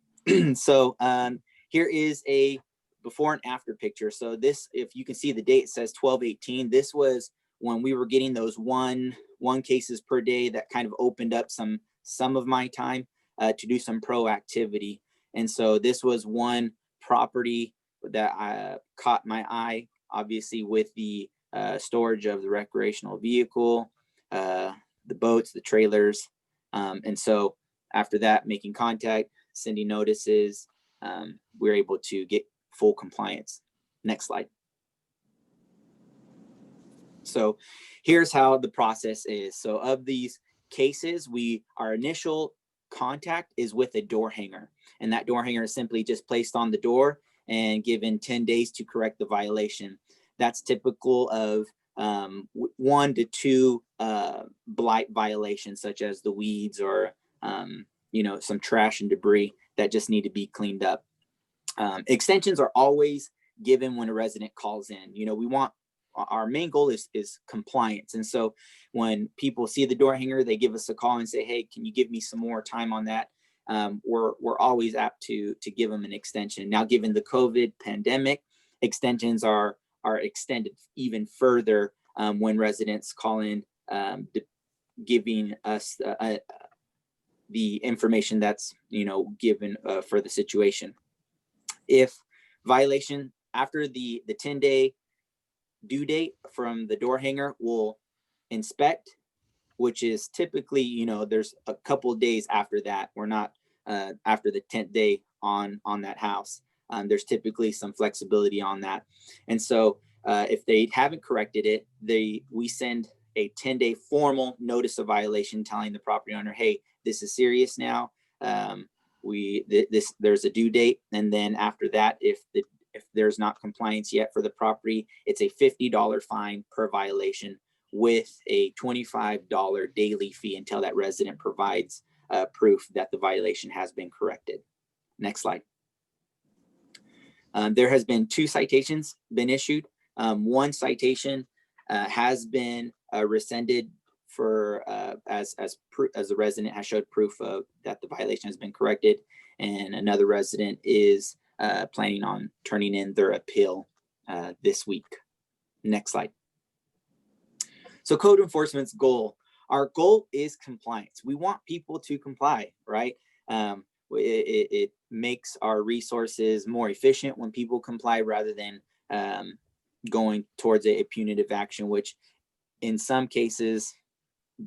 So here is a before and after picture. So this, if you can see the date, it says 12/18. This was when we were getting those one cases per day. That kind of opened up some of my time to do some proactivity. And so this was one property that caught my eye, obviously with the storage of the recreational vehicle, the boats, the trailers. And so after that, making contact, sending notices, we're able to get full compliance. Next slide. So here's how the process is. So of these cases, our initial contact is with a door hanger, and that door hanger is simply just placed on the door and given 10 days to correct the violation. That's typical of 1 to 2 blight violations, such as the weeds or you know, some trash and debris that just need to be cleaned up. Extensions are always given when a resident calls in. You know, we want, our main goal is compliance. And so when people see the door hanger, they give us a call and say, hey, can you give me some more time on that? We're always apt to give them an extension. Now, given the COVID pandemic, extensions are extended even further when residents call in, giving us the information that's, you know, given for the situation. If violation after the 10-day due date from the door hanger, will inspect, which is typically, you know, there's a couple of days after that. We're not after the 10th day on that house. There's typically some flexibility on that. And so if they haven't corrected it, we send a 10-day formal notice of violation telling the property owner, hey, this is serious now. There's a due date. And then after that, if there's not compliance yet for the property, it's a $50 fine per violation with a $25 daily fee until that resident provides proof that the violation has been corrected. Next slide. There has been 2 citations been issued. One citation has been rescinded for as the resident has showed proof of that the violation has been corrected, and another resident is planning on turning in their appeal this week. Next slide. So code enforcement's goal. Our goal is compliance. We want people to comply, right? It makes our resources more efficient when people comply rather than going towards a punitive action, which in some cases,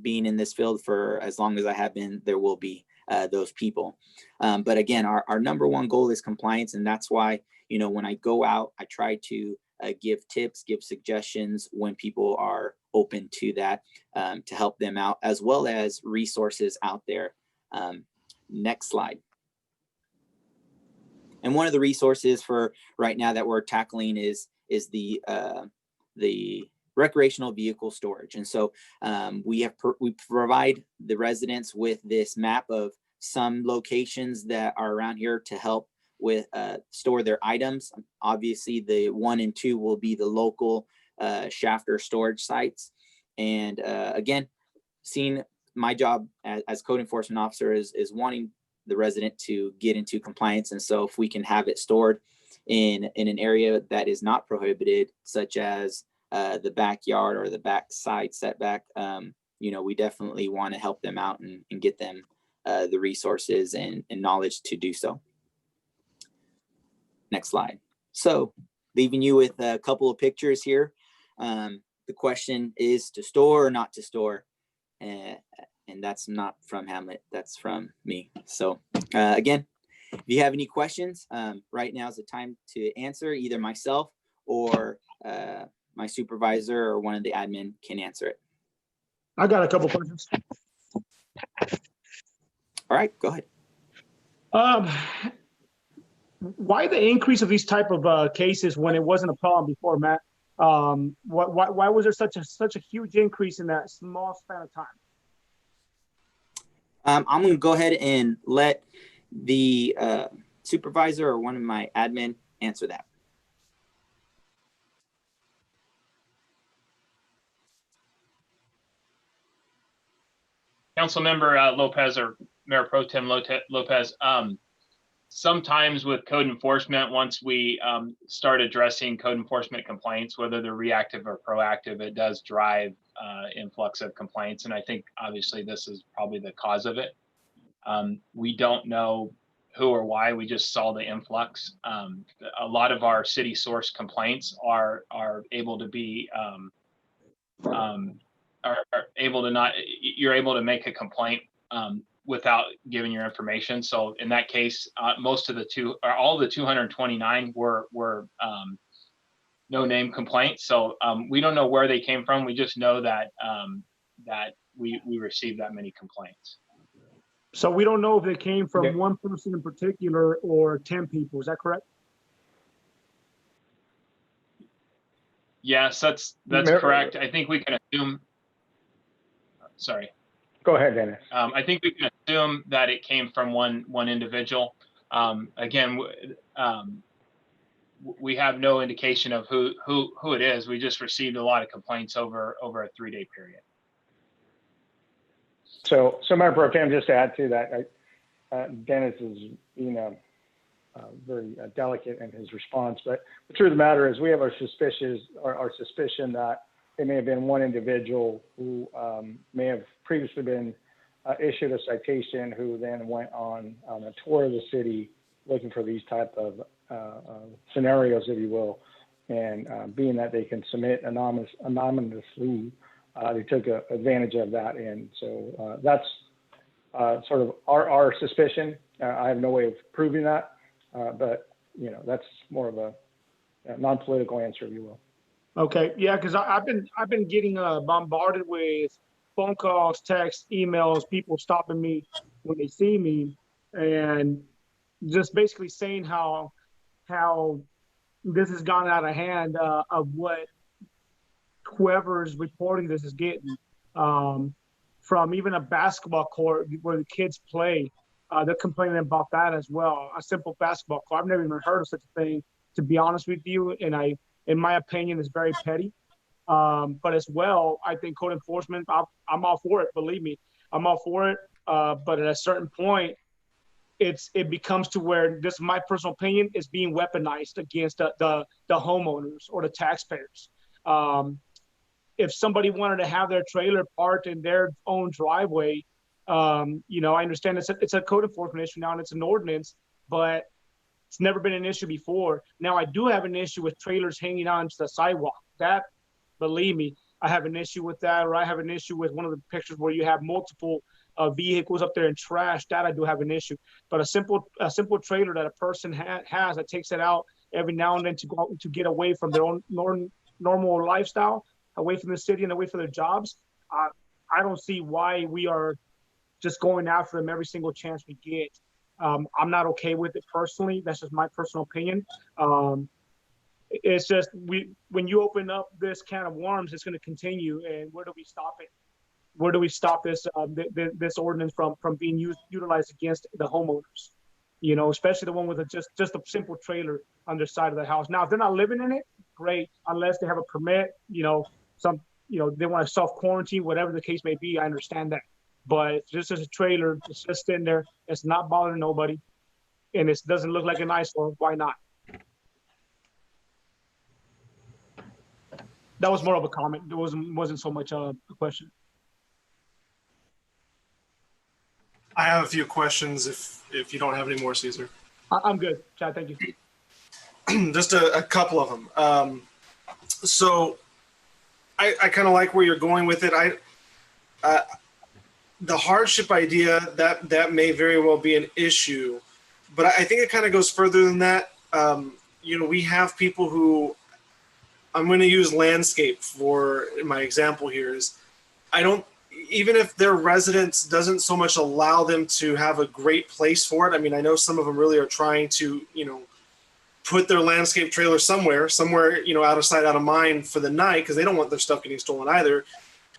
being in this field for as long as I have been, there will be those people. But again, our number one goal is compliance. And that's why, you know, when I go out, I try to give tips, give suggestions when people are open to that, to help them out, as well as resources out there. Next slide. And one of the resources for right now that we're tackling is the recreational vehicle storage. And so we provide the residents with this map of some locations that are around here to help with store their items. Obviously, the 1 and 2 will be the local Shafter storage sites. And again, seeing my job as code enforcement officer is wanting the resident to get into compliance. And so if we can have it stored in an area that is not prohibited, such as the backyard or the backside setback, we definitely want to help them out and get them the resources and knowledge to do so. Next slide. So leaving you with a couple of pictures here. The question is to store or not to store. And that's not from Hamlet, that's from me. So again, if you have any questions, right now is the time to answer. Either myself or my supervisor or one of the admin can answer it. I got a couple questions. All right, go ahead. Why the increase of these type of cases when it wasn't a problem before, Matt? Why was there such a huge increase in that small span of time? I'm going to go ahead and let the supervisor or one of my admin answer that. Councilmember Lopez or Mayor Pro Tem Lopez, sometimes with code enforcement, once we start addressing code enforcement complaints, whether they're reactive or proactive, it does drive influx of complaints. And I think obviously this is probably the cause of it. We don't know who or why, we just saw the influx. A lot of our city source complaints are able to be, are able to not, you're able to make a complaint without giving your information. So in that case, most of all the 229 were no name complaints. So we don't know where they came from. We just know that that we received that many complaints. So we don't know if they came from one person in particular or 10 people. Is that correct? Yes, that's correct. I think we can assume. Sorry. Go ahead, Dennis. I think we can assume that it came from one individual. Again, we have no indication of who it is. We just received a lot of complaints over a 3-day period. So Mayor Pro Tem, just to add to that, Dennis is very delicate in his response. But the truth of the matter is, we have our suspicion that it may have been one individual who may have previously been issued a citation, who then went on a tour of the city looking for these type of scenarios, if you will. And being that they can submit anonymously, they took advantage of that. And so that's sort of our suspicion. I have no way of proving that, but that's more of a non-political answer, if you will. Okay, yeah, because I've been getting bombarded with phone calls, texts, emails, people stopping me when they see me, and just basically saying how this has gone out of hand of what whoever's reporting this is getting. From even a basketball court where the kids play, they're complaining about that as well. A simple basketball court. I've never even heard of such a thing, to be honest with you, and in my opinion, is very petty. But as well, I think code enforcement, I'm all for it. Believe me, I'm all for it. But at a certain point, it becomes to where, this is my personal opinion, is being weaponized against the homeowners or the taxpayers. If somebody wanted to have their trailer parked in their own driveway, I understand it's a code enforcement issue now and it's an ordinance, but it's never been an issue before. Now, I do have an issue with trailers hanging onto the sidewalk. That, believe me, I have an issue with that. Or I have an issue with one of the pictures where you have multiple vehicles up there and trash. That I do have an issue. But a simple trailer that a person has that takes it out every now and then to get away from their own normal lifestyle, away from the city and away from their jobs, I don't see why we are just going after them every single chance we get. I'm not okay with it personally. That's just my personal opinion. It's just when you open up this can of worms, it's going to continue. And where do we stop it? Where do we stop this this ordinance from being utilized against the homeowners? Especially the one with just a simple trailer on their side of the house. Now, if they're not living in it, great. Unless they have a permit, they want to self-quarantine, whatever the case may be, I understand that. But if this is a trailer, it's just sitting there, it's not bothering nobody, and it doesn't look like an eyesore, why not? That was more of a comment. It wasn't so much a question. I have a few questions if you don't have any more, Caesar. I'm good, Chad, thank you. Just a couple of them. So I kind of like where you're going with it. The hardship idea, that may very well be an issue, but I think it kind of goes further than that. We have people who, I'm going to use landscape for my example here, is even if their residence doesn't so much allow them to have a great place for it. I mean, I know some of them really are trying to, put their landscape trailer somewhere, out of sight, out of mind for the night, because they don't want their stuff getting stolen either.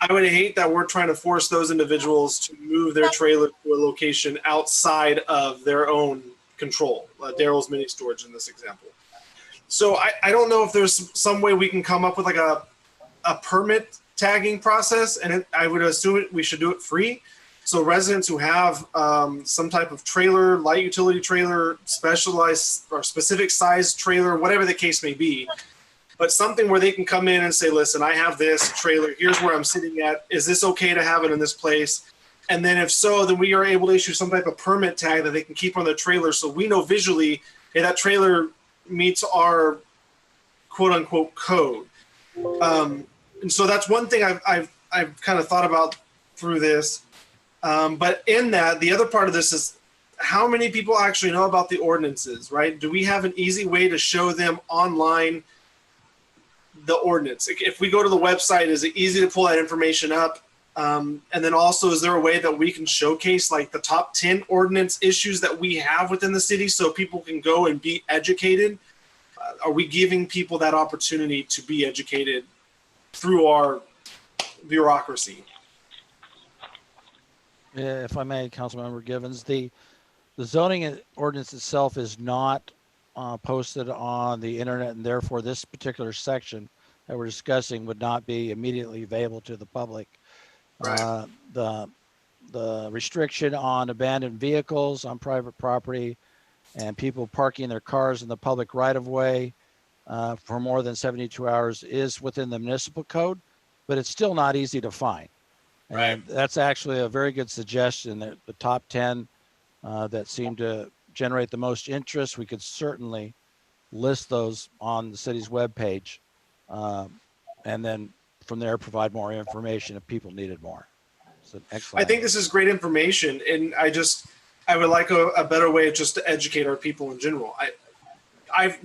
I would hate that we're trying to force those individuals to move their trailer to a location outside of their own control. Daryl's mini storage in this example. So I don't know if there's some way we can come up with like a permit tagging process, and I would assume we should do it free. So residents who have some type of trailer, light utility trailer, specialized or specific size trailer, whatever the case may be, but something where they can come in and say, listen, I have this trailer, here's where I'm sitting at. Is this okay to have it in this place? And then if so, then we are able to issue some type of permit tag that they can keep on their trailer, so we know visually, hey, that trailer meets our quote unquote code. And so that's one thing I've kind of thought about through this. But in that, the other part of this is how many people actually know about the ordinances, right? Do we have an easy way to show them online the ordinance? If we go to the website, is it easy to pull that information up? And then also, is there a way that we can showcase like the top 10 ordinance issues that we have within the city so people can go and be educated? Are we giving people that opportunity to be educated through our bureaucracy? Yeah, if I may, Councilmember Givens, the zoning ordinance itself is not posted on the internet, and therefore this particular section that we're discussing would not be immediately available to the public. Right. The restriction on abandoned vehicles on private property and people parking their cars in the public right-of-way for more than 72 hours is within the municipal code, but it's still not easy to find. And that's actually a very good suggestion, that the top 10 that seem to generate the most interest, we could certainly list those on the city's webpage, and then from there provide more information if people needed more. So excellent. I think this is great information, and I would like a better way just to educate our people in general.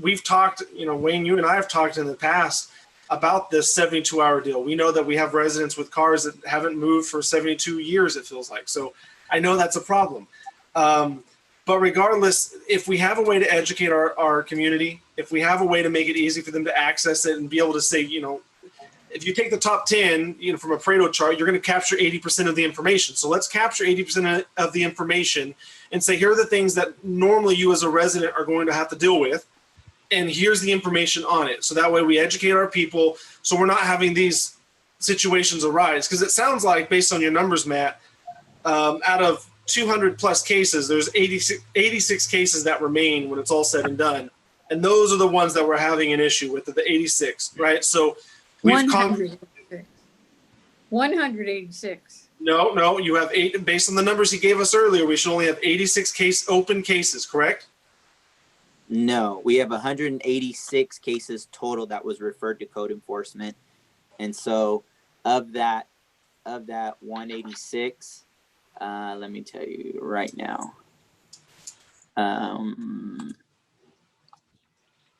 We've talked, Wayne, you and I have talked in the past about this 72-hour deal. We know that we have residents with cars that haven't moved for 72 years, it feels like. So I know that's a problem. But regardless, if we have a way to educate our community, if we have a way to make it easy for them to access it and be able to say, if you take the top 10, from a Pareto chart, you're going to capture 80% of the information. So let's capture 80% of the information and say, here are the things that normally you as a resident are going to have to deal with. And here's the information on it. So that way we educate our people, so we're not having these situations arise. Because it sounds like, based on your numbers, Matt, out of 200 plus cases, there's 86 cases that remain when it's all said and done. And those are the ones that we're having an issue with, the 86, right? So we've 186. No, you have 8, based on the numbers he gave us earlier, we should only have 86 open cases, correct? No, we have 186 cases total that was referred to code enforcement. And so of that 186, let me tell you right now.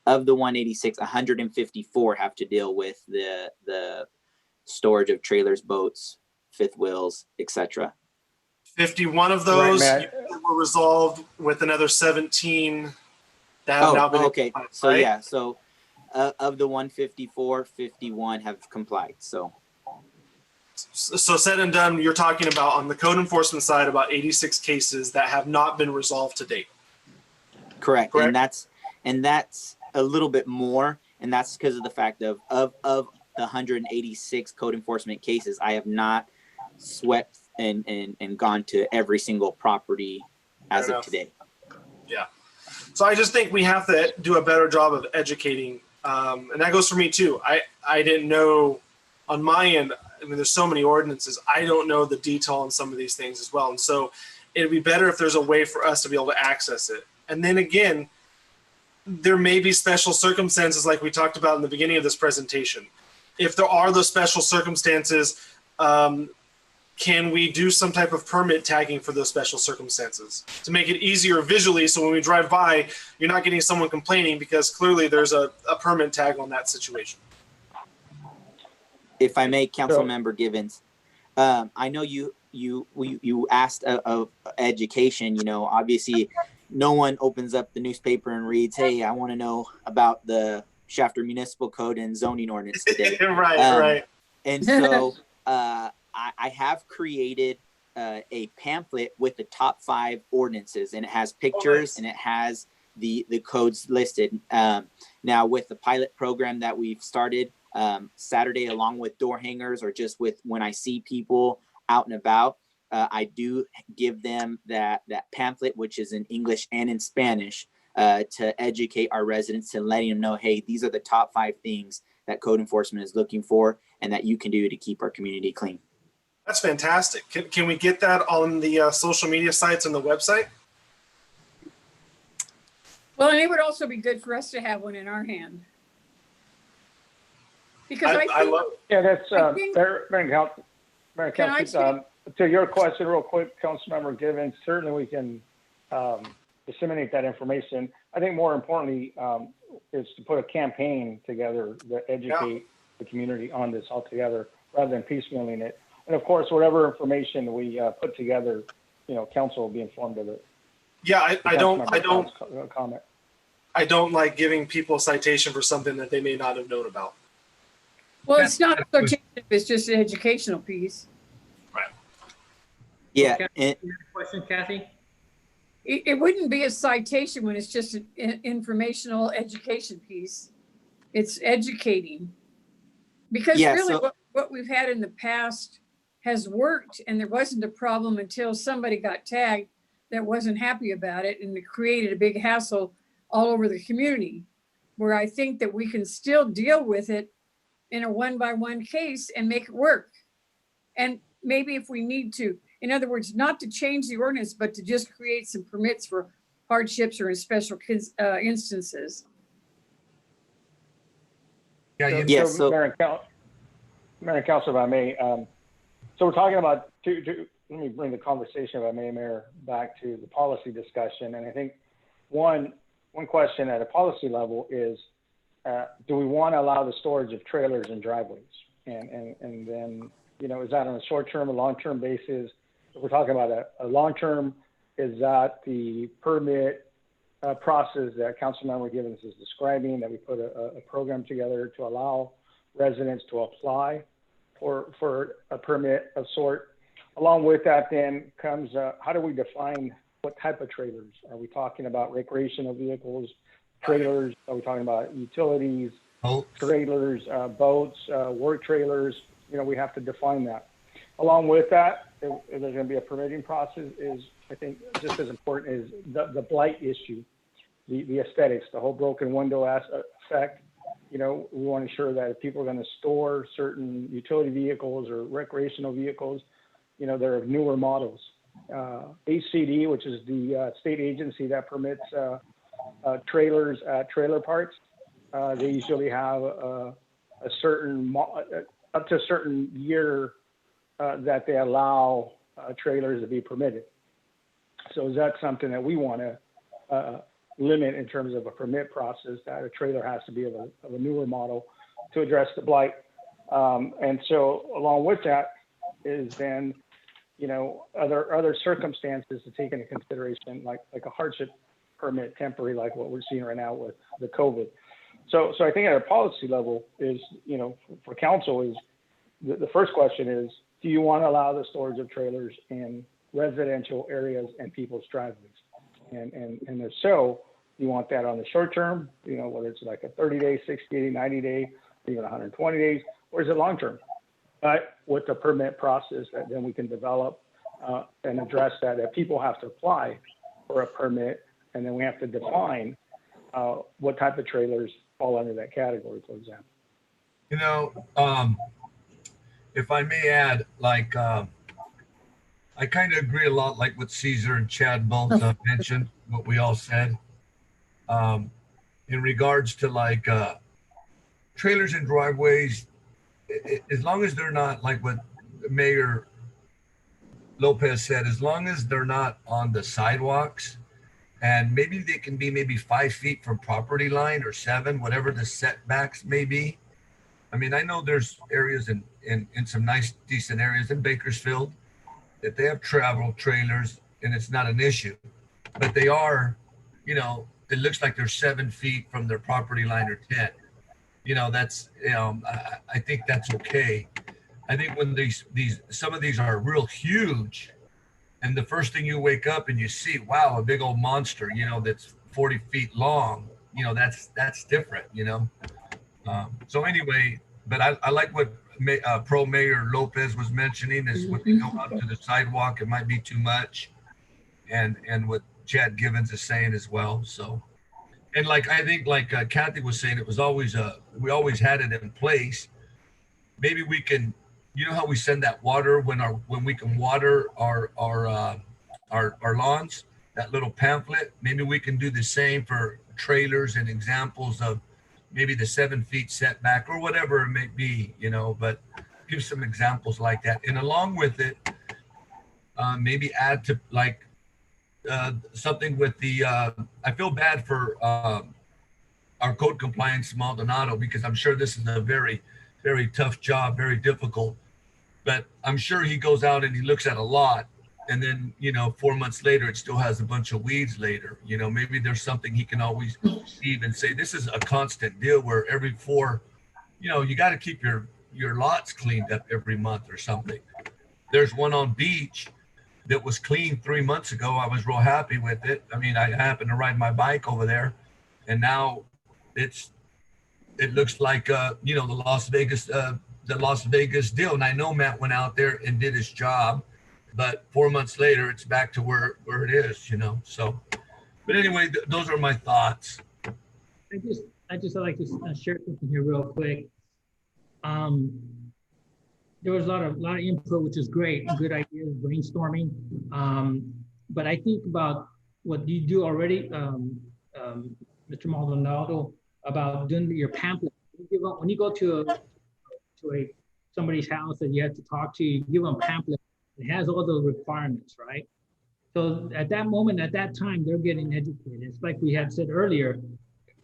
Of the 186, 154 have to deal with the storage of trailers, boats, fifth wheels, etc. 51 of those were resolved, with another 17 that have now been okay. complied, So right? yeah, so of the 154, 51 have complied. So said and done, you're talking about on the code enforcement side about 86 cases that have not been resolved to date. correct. And that's a little bit more, and that's because of the fact of the 186 code enforcement cases, I have not swept and gone to every single property as of today. Yeah. So I just think we have to do a better job of educating. And that goes for me too. I didn't know on my end. I mean, there's so many ordinances. I don't know the detail on some of these things as well. And so it'd be better if there's a way for us to be able to access it. And then again, there may be special circumstances like we talked about in the beginning of this presentation. If there are those special circumstances, can we do some type of permit tagging for those special circumstances to make it easier visually? So when we drive by, you're not getting someone complaining because clearly there's a permit tag on that situation. If I may, Councilmember Givens, I know you asked of education. You know, obviously, no one opens up the newspaper and reads, "Hey, I want to know about the Shafter Municipal Code and zoning ordinance today." Right. And so I have created a pamphlet with the top 5 ordinances, and it has pictures and it has the codes listed. Now, with the pilot program that we've started Saturday, along with door hangers or just with when I see people out and about, I do give them that pamphlet, which is in English and in Spanish, to educate our residents and letting them know, hey, these are the top 5 things that code enforcement is looking for and that you can do to keep our community clean. That's fantastic. Can we get that on the social media sites and the website? Well, and it would also be good for us to have one in our hand. Because I love it. Yeah, that's, I think- Mayor Can I Council, to your question real quick, Councilmember Givens, certainly we can disseminate that information. I think more importantly is to put a campaign together that educate the community on this altogether rather than piecemealing it. And of course, whatever information we put together, you know, council will be informed of it. Yeah, I don't comment. I don't like giving people a citation for something that they may not have known about. Well, it's not so it's just an educational piece. Right. Yeah. Okay. And, Question, Kathy? It wouldn't be a citation when it's just an informational education piece. It's educating. Because Yeah, really so- what we've had in the past has worked, and there wasn't a problem until somebody got tagged that wasn't happy about it, and it created a big hassle all over the community, where I think that we can still deal with it in a 1-by-1 case and make it work. And maybe if we need to, in other words, not to change the ordinance, but to just create some permits for hardships or in special instances. So Mayor and Council, if I may, so we're talking about let me bring the conversation, if I may, Mayor, back to the policy discussion. And I think one question at a policy level is, do we want to allow the storage of trailers in driveways? And then, you know, is that on a short-term or long-term basis? If we're talking about a long-term, is that the permit process that Councilmember Givens is describing, that we put a program together to allow residents to apply for a permit of sort? Along with that then comes, how do we define what type of trailers? Are we talking about recreational vehicles, trailers? Are we talking about utilities, trailers, boats, work trailers? You know, we have to define that. Along with that, if there's going to be a permitting process, is I think just as important is the blight issue, the aesthetics, the whole broken window effect. You know, we want to ensure that if people are going to store certain utility vehicles or recreational vehicles, you know, they're of newer models. HCD, which is the state agency that permits trailers at trailer parks, they usually have a certain up to a certain year that they allow trailers to be permitted. So is that something that we want to limit in terms of a permit process, that a trailer has to be of a newer model to address the blight? And so along with that is then, you know, other circumstances to take into consideration, like a hardship permit, temporary, like what we're seeing right now with the COVID. So I think at a policy level is, you know, for council is the first question is, do you want to allow the storage of trailers in residential areas and people's driveways? And if so, you want that on the short term, you know, whether it's like a 30-day, 60-day, 90-day, even 120 days, or is it long-term? But with the permit process that then we can develop and address that, if people have to apply for a permit, and then we have to define what type of trailers fall under that category, for example. You know, if I may add, like, I kind of agree a lot, like what Caesar and Chad both mentioned, what we all said. In regards to like trailers and driveways, as long as they're not like what Mayor Lopez said, as long as they're not on the sidewalks, and maybe they can be maybe 5 feet from property line or 7, whatever the setbacks may be. I mean, I know there's areas in some nice, decent areas in Bakersfield that they have travel trailers and it's not an issue, but they are, you know, it looks like they're 7 feet from their property line or 10. You know, that's, you know, I think that's okay. I think when some of these are real huge, and the first thing you wake up and you see, wow, a big old monster, you know, that's 40 feet long, you know, that's different, you know. So anyway, but I like what Pro Mayor Lopez was mentioning is when they go out to the sidewalk, it might be too much, and what Chad Givens is saying as well. So, and like I think like Kathy was saying, it was always we always had it in place. Maybe we can, you know how we send that water when we can water our lawns, that little pamphlet. Maybe we can do the same for trailers and examples of maybe the 7 feet setback or whatever it may be, you know, but give some examples like that. And along with it, maybe add to like something with the, I feel bad for our code compliance Maldonado, because I'm sure this is a very, very tough job, very difficult, but I'm sure he goes out and he looks at a lot, and then, you know, 4 months later, it still has a bunch of weeds later. You know, maybe there's something he can always even say, this is a constant deal where every 4, you know, you got to keep your lots cleaned up every month or something. There's one on Beach that was clean 3 months ago. I was real happy with it. I mean, I happened to ride my bike over there, and now it looks like, you know, the Las Vegas deal. And I know Matt went out there and did his job, but 4 months later, it's back to where it is, you know? So, but anyway, those are my thoughts. I just like to share something here real quick. There was a lot of input, which is great, good ideas, brainstorming. But I think about what you do already, Mr. Maldonado, about doing your pamphlet. When you go to somebody's house that you have to talk to, you give them a pamphlet. It has all the requirements, right? So at that moment, at that time, they're getting educated. It's like we had said earlier,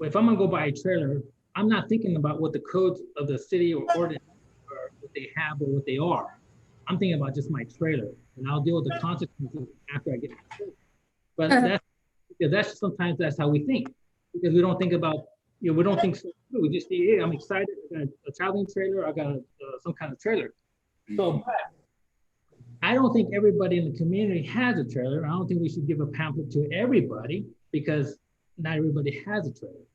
if I'm gonna go buy a trailer, I'm not thinking about what the codes of the city or ordinance or what they have or what they are. I'm thinking about just my trailer, and I'll deal with the consequences after I get my trailer. But that's sometimes that's how we think, because we don't think about, you know, we don't think so. We just say, hey, I'm excited. I got a traveling trailer. I got some kind of trailer. So I don't think everybody in the community has a trailer. I don't think we should give a pamphlet to everybody, because not everybody has a trailer.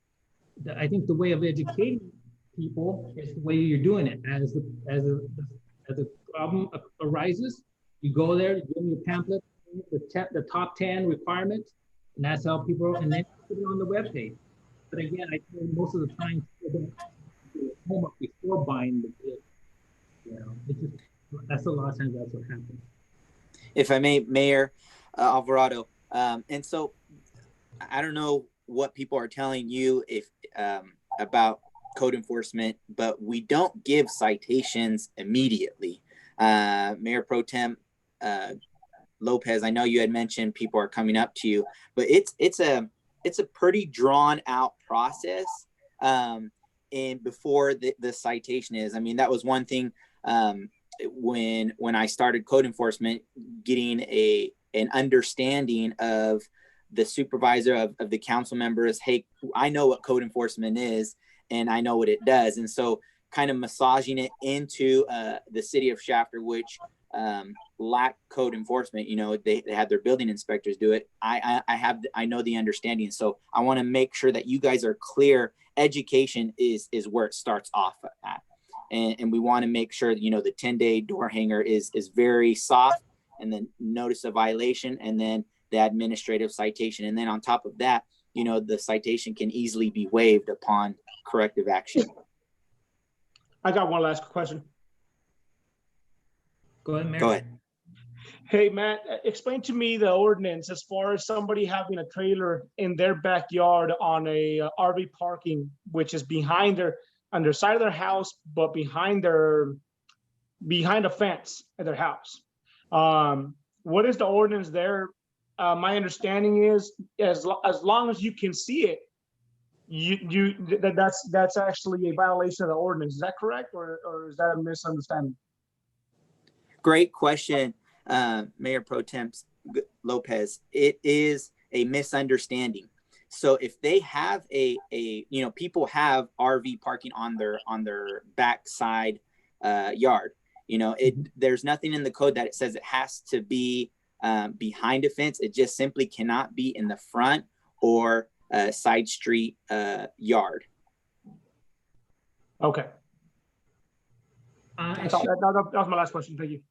I think the way of educating people is the way you're doing it. As a problem arises, you go there, you give them your pamphlet, the top 10 requirements, and that's how people, and then put it on the webpage. But again, I think most of the time people don't do homework before buying the vehicle. You know, it's just, that's a lot of times that's what happens. If I may, Mayor Alvarado, and so I don't know what people are telling you about code enforcement, but we don't give citations immediately. Mayor Pro Tem Lopez, I know you had mentioned people are coming up to you, but it's a pretty drawn out process and before the citation is. I mean, that was one thing when I started code enforcement, getting an understanding of the supervisor of the council members. Hey, I know what code enforcement is and I know what it does. And so kind of massaging it into the city of Shafter, which lack code enforcement. You know, they had their building inspectors do it. I know the understanding. So I want to make sure that you guys are clear. Education is where it starts off at. And we want to make sure that, the 10-day door hanger is very soft, and then notice of violation, and then the administrative citation. And then on top of that, the citation can easily be waived upon corrective action. I got one last question. Go ahead, Mayor. Go ahead. Hey, Matt, explain to me the ordinance as far as somebody having a trailer in their backyard on a RV parking, which is behind on their side of their house, but behind a fence at their house. What is the ordinance there? My understanding is as long as you can see it, that's actually a violation of the ordinance. Is that correct, or is that a misunderstanding? Great question, Mayor Pro Tem Lopez. It is a misunderstanding. So if they have people have RV parking on their backside yard, there's nothing in the code that it says it has to be behind a fence. It just simply cannot be in the front or side street yard. Okay. That was my last question. Thank you.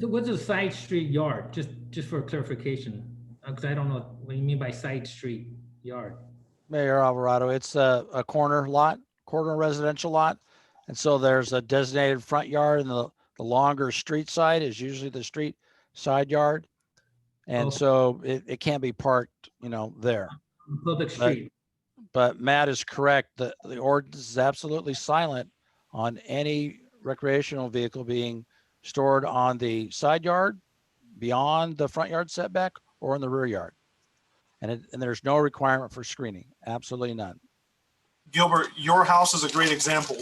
What's a side street yard? Just for clarification, because I don't know what you mean by side street yard. Mayor Alvarado, it's a corner residential lot. And so there's a designated front yard, and the longer street side is usually the street side yard. And Okay. so it can't be parked, there. Public street. But Matt is correct. The ordinance is absolutely silent on any recreational vehicle being stored on the side yard, beyond the front yard setback, or in the rear yard. And there's no requirement for screening, absolutely none. Gilbert, your house is a great example.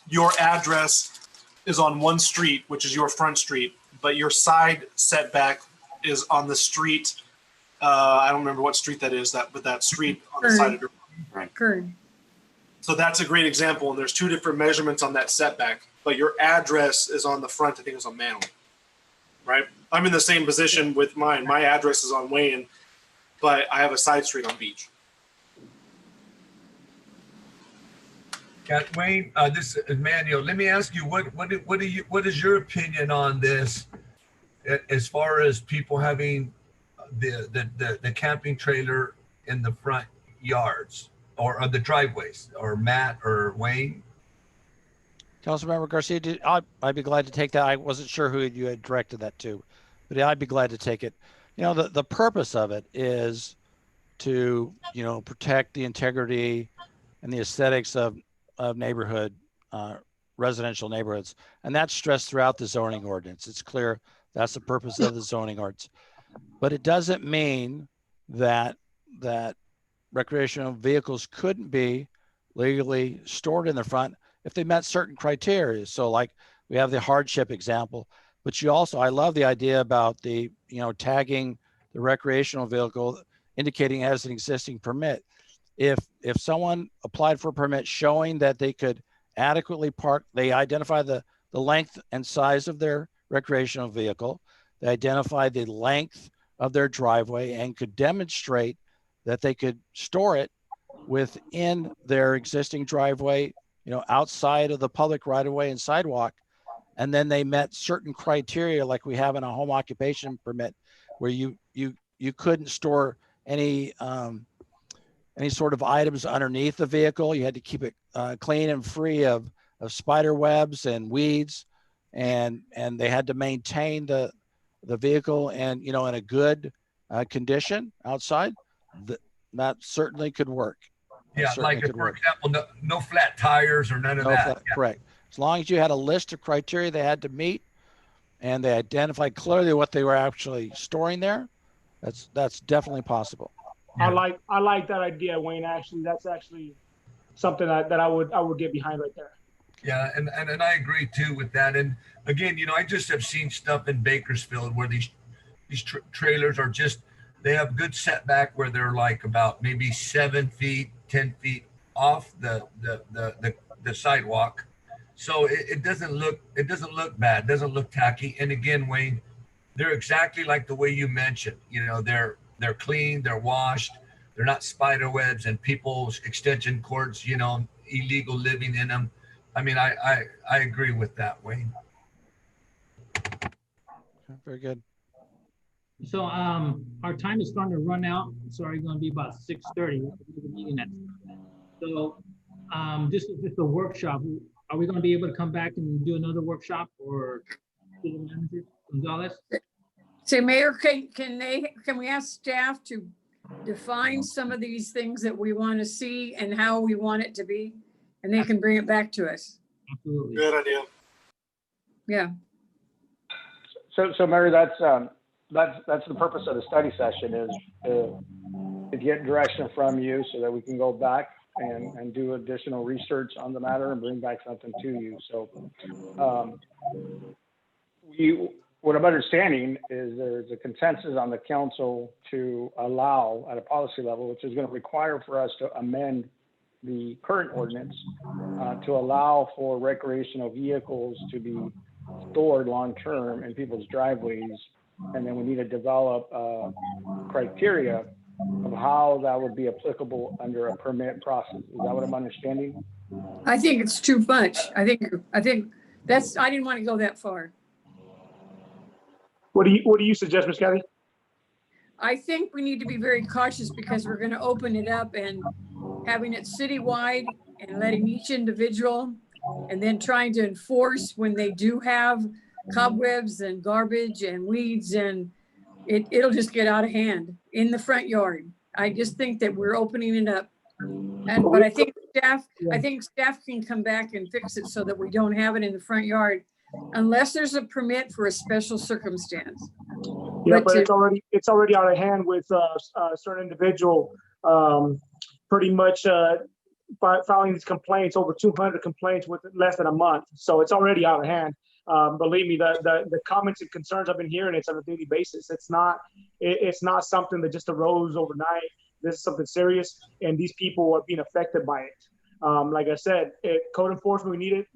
Your address is on one street, which is your front street, but your side setback is on the street. I don't remember what street that is, but that street on the side of your. Right. Kern. So that's a great example. And there's two different measurements on that setback, but your address is on the front. I think it's on Mantle, right? I'm in the same position with mine. My address is on Wayne, but I have a side street on Beach. Wayne, this is Manuel. Let me ask you, what is your opinion on this, as far as people having the camping trailer in the front yards or the driveways, or Matt or Wayne? Councilmember Garcia, I'd be glad to take that. I wasn't sure who you had directed that to, but I'd be glad to take it. The purpose of it is to, protect the integrity and the aesthetics of neighborhood, residential neighborhoods. And that's stressed throughout the zoning ordinance. It's clear that's the purpose of the zoning ordinance. But it doesn't mean that recreational vehicles couldn't be legally stored in the front if they met certain criteria. So like we have the hardship example, but I love the idea about the, tagging the recreational vehicle, indicating as an existing permit. If someone applied for a permit showing that they could adequately park, they identify the length and size of their recreational vehicle, they identify the length of their driveway, and could demonstrate that they could store it within their existing driveway, outside of the public right of way and sidewalk. And then they met certain criteria, like we have in a home occupation permit, where you couldn't store any sort of items underneath the vehicle. You had to keep it clean and free of spider webs and weeds, and they had to maintain the vehicle and in a good condition outside. That certainly could work. Yeah, like for example, no flat tires or none of that. Yeah. Correct. As long as you had a list of criteria they had to meet, and they identified clearly what they were actually storing there, that's definitely possible. Yeah. I like that idea, Wayne. Actually, that's actually something that I would get behind right there. Yeah, and I agree too with that. And again, I just have seen stuff in Bakersfield where these trailers are they have good setback, where they're like about maybe 7 feet, 10 feet off the sidewalk. So it doesn't look bad, doesn't look tacky. And again, Wayne, they're exactly like the way you mentioned. They're clean, they're washed, they're not spider webs and people's extension cords, illegal living in them. I mean, I agree with that, Wayne. Very good. So our time is starting to run out. It's already going to be about 6:30. So this is just a workshop. Are we going to be able to come back and do another workshop, or City Manager Gonzalez? Say, Mayor, can we ask staff to define some of these things that we want to see and how we want it to be? And they can bring it back to us. Absolutely. Good idea. Yeah. So Mary, that's the purpose of the study session, is to get direction from you so that we can go back and do additional research on the matter and bring back something to you. So what I'm understanding is there's a consensus on the council to allow at a policy level, which is going to require for us to amend the current ordinance to allow for recreational vehicles to be stored long-term in people's driveways. And then we need to develop criteria of how that would be applicable under a permit process. Is that what I'm understanding? I think it's too much. I think that's, I didn't want to go that far. What do you suggest, Ms. Kathy? I think we need to be very cautious because we're going to open it up and having it citywide and letting each individual, and then trying to enforce when they do have cobwebs and garbage and weeds, and it'll just get out of hand in the front yard. I just think that we're opening it up. But I think staff can come back and fix it so that we don't have it in the front yard unless there's a permit for a special circumstance. Yeah, but it's already out of hand with a certain individual pretty much filing these complaints, over 200 complaints with less than a month. So it's already out of hand. Believe me, the comments and concerns I've been hearing, it's on a daily basis. It's not something that just arose overnight. This is something serious, and these people are being affected by it. Like I said, code enforcement, we need it.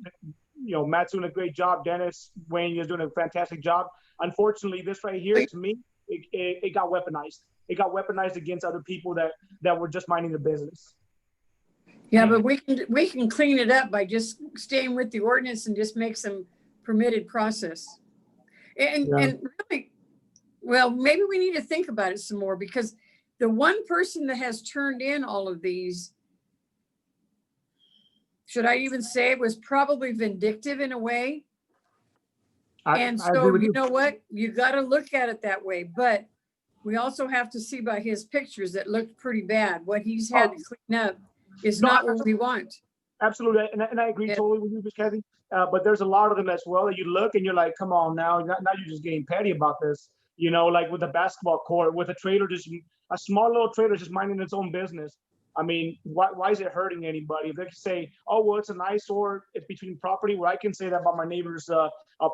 Matt's doing a great job. Dennis, Wayne is doing a fantastic job. Unfortunately, this right here, to me, it got weaponized. It got weaponized against other people that were just minding the business. Yeah, but we can clean it up by just staying with the ordinance and just make some permitted process. And really, well, maybe we need to think about it some more, because the one person that has turned in all of these, should I even say, it was probably vindictive in a way. And so, you know what? You got to look at it that way. But we also have to see by his pictures that looked pretty bad. What he's had to clean up is not what we want. Absolutely. And I agree totally with you, Ms. Kathy. But there's a lot of them as well that you look and you're like, come on now. Now you're just getting petty about this. Like with the basketball court, with a trailer, just a small little trailer just minding its own business. I mean, why is it hurting anybody? They can say, oh, well, it's an eyesore. It's between property, where I can say that about my neighbor's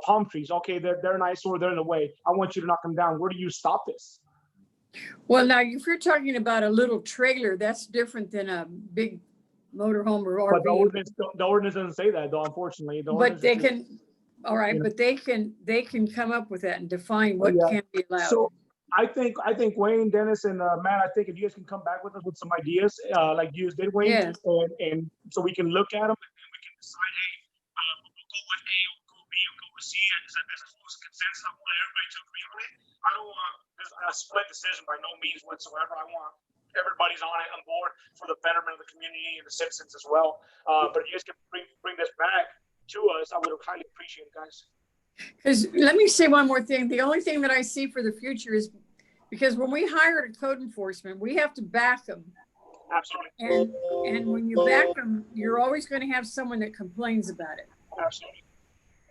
palm trees. Okay, they're an eyesore. They're in the way. I want you to knock them down. Where do you stop this? Well, now, if you're talking about a little trailer, that's different than a big motorhome or RV. But the ordinance doesn't say that, though, unfortunately. But they can, all right, but they can come up with that and define what can be allowed. So I think Wayne, Dennis, and Matt, I think if you guys can come back with us with some ideas, like you did, Wayne, and so we can look at them and we can decide, hey, we'll go with A, or go with B, or go with C, and there's a consensus. I want everybody to agree on it. I don't want a split decision by no means whatsoever. I want everybody's on board for the betterment of the community and the citizens as well. But if you guys can bring this back to us, I would highly appreciate it, guys. Because let me say one more thing. The only thing that I see for the future is, because when we hire a code enforcement, we have to back them. Absolutely. And when you back them, you're always going to have someone that complains about it. Absolutely.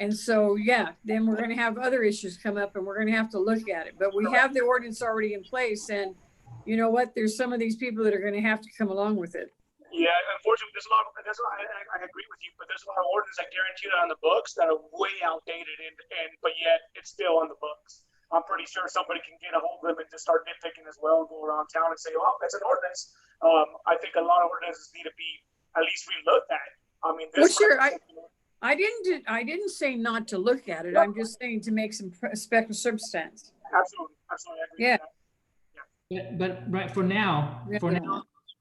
And so, then we're going to have other issues come up and we're going to have to look at it. But we have the ordinance already in place, and you know what? There's some of these people that are going to have to come along with it. Yeah, unfortunately, there's a lot. I agree with you, but there's a lot of ordinances I guarantee that on the books that are way outdated, but yet it's still on the books. I'm pretty sure somebody can get a hold of them and just start nitpicking as well, go around town and say, "Oh, that's an ordinance." I think a lot of ordinances need to be at least relooked at. I mean, well, sure. I didn't say not to look at it. I'm just saying to make some special circumstance. Absolutely, I agree with that. But right for now,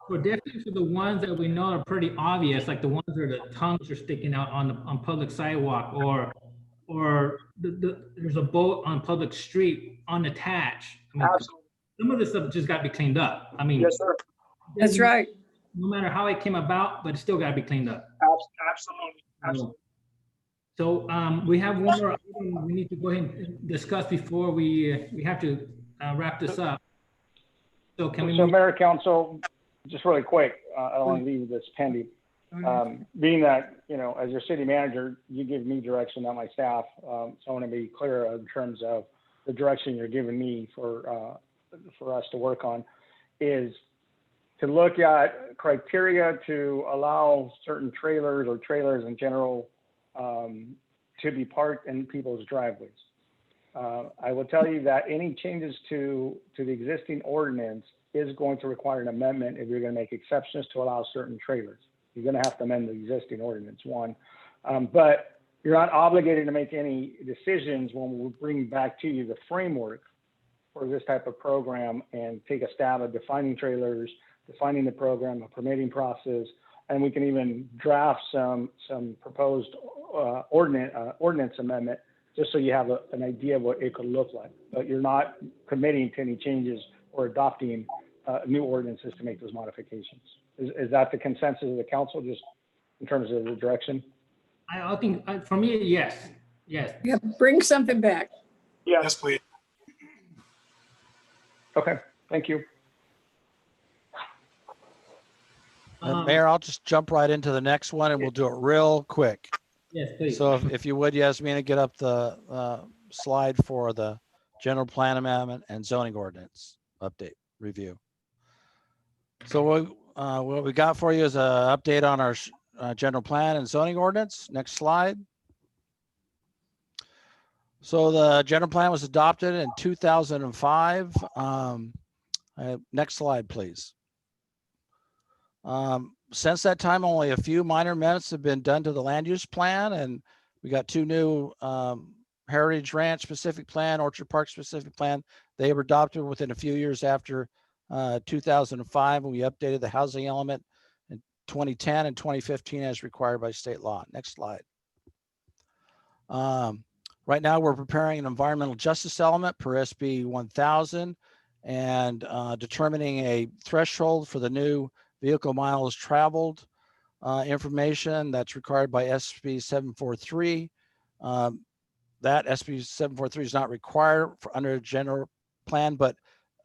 For definitely for the ones that we know are pretty obvious, like the ones where the tongues are sticking out on public sidewalk, or there's a boat on public street unattached. I mean, Absolutely. some of this stuff just got to be cleaned up. I mean, Yes, sir. That's right. no matter how it came about, but it still got to be cleaned up. Absolutely. Absolutely. So we have one more item we need to go ahead and discuss before we have to wrap this up. So can we So move? Mayor, Council, just really quick, I don't want to leave this pending. Being that, you know, as your city manager, you give me direction, not my staff. So I want to be clear in terms of the direction you're giving me for us to work on is to look at criteria to allow certain trailers or trailers in general to be parked in people's driveways. I will tell you that any changes to the existing ordinance is going to require an amendment if you're going to make exceptions to allow certain trailers. You're going to have to amend the existing ordinance, one. But you're not obligated to make any decisions when we bring back to you the framework for this type of program and take a stab at defining trailers, defining the program, a permitting process, and we can even draft some proposed ordinance amendment just so you have an idea of what it could look like. But you're not committing to any changes or adopting new ordinances to make those modifications. Is that the consensus of the council, just in terms of the direction? I think for me, yes. Yeah, bring something back. Yes, please. Okay, thank you. Mayor, I'll just jump right into the next one and we'll do it real quick. Yes, please. So if you would, Yasmina, get up the slide for the general plan amendment and zoning ordinance update review. So what we got for you is an update on our general plan and zoning ordinance. Next slide. So the general plan was adopted in 2005. Next slide, please. Since that time, only a few minor amendments have been done to the land use plan, and we got two new Heritage Ranch specific plan, Orchard Park specific plan. They were adopted within a few years after 2005, when we updated the housing element in 2010 and 2015 as required by state law. Next slide. Right now, we're preparing an environmental justice element per SB 1000 and determining a threshold for the new vehicle miles traveled information that's required by SB 743. That SB 743 is not required for under a general plan, but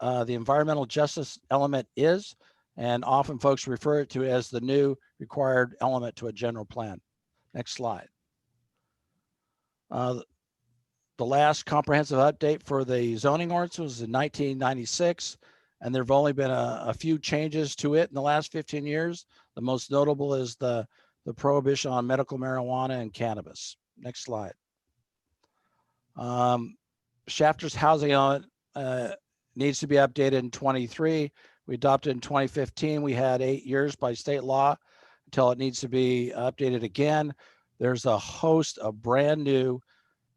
the environmental justice element is, and often folks refer to it as the new required element to a general plan. Next slide. The last comprehensive update for the zoning ordinance was in 1996, and there have only been a few changes to it in the last 15 years. The most notable is the prohibition on medical marijuana and cannabis. Next slide. Shafter's housing element needs to be updated in 23. We adopted in 2015. We had 8 years by state law until it needs to be updated again. There's a host of brand new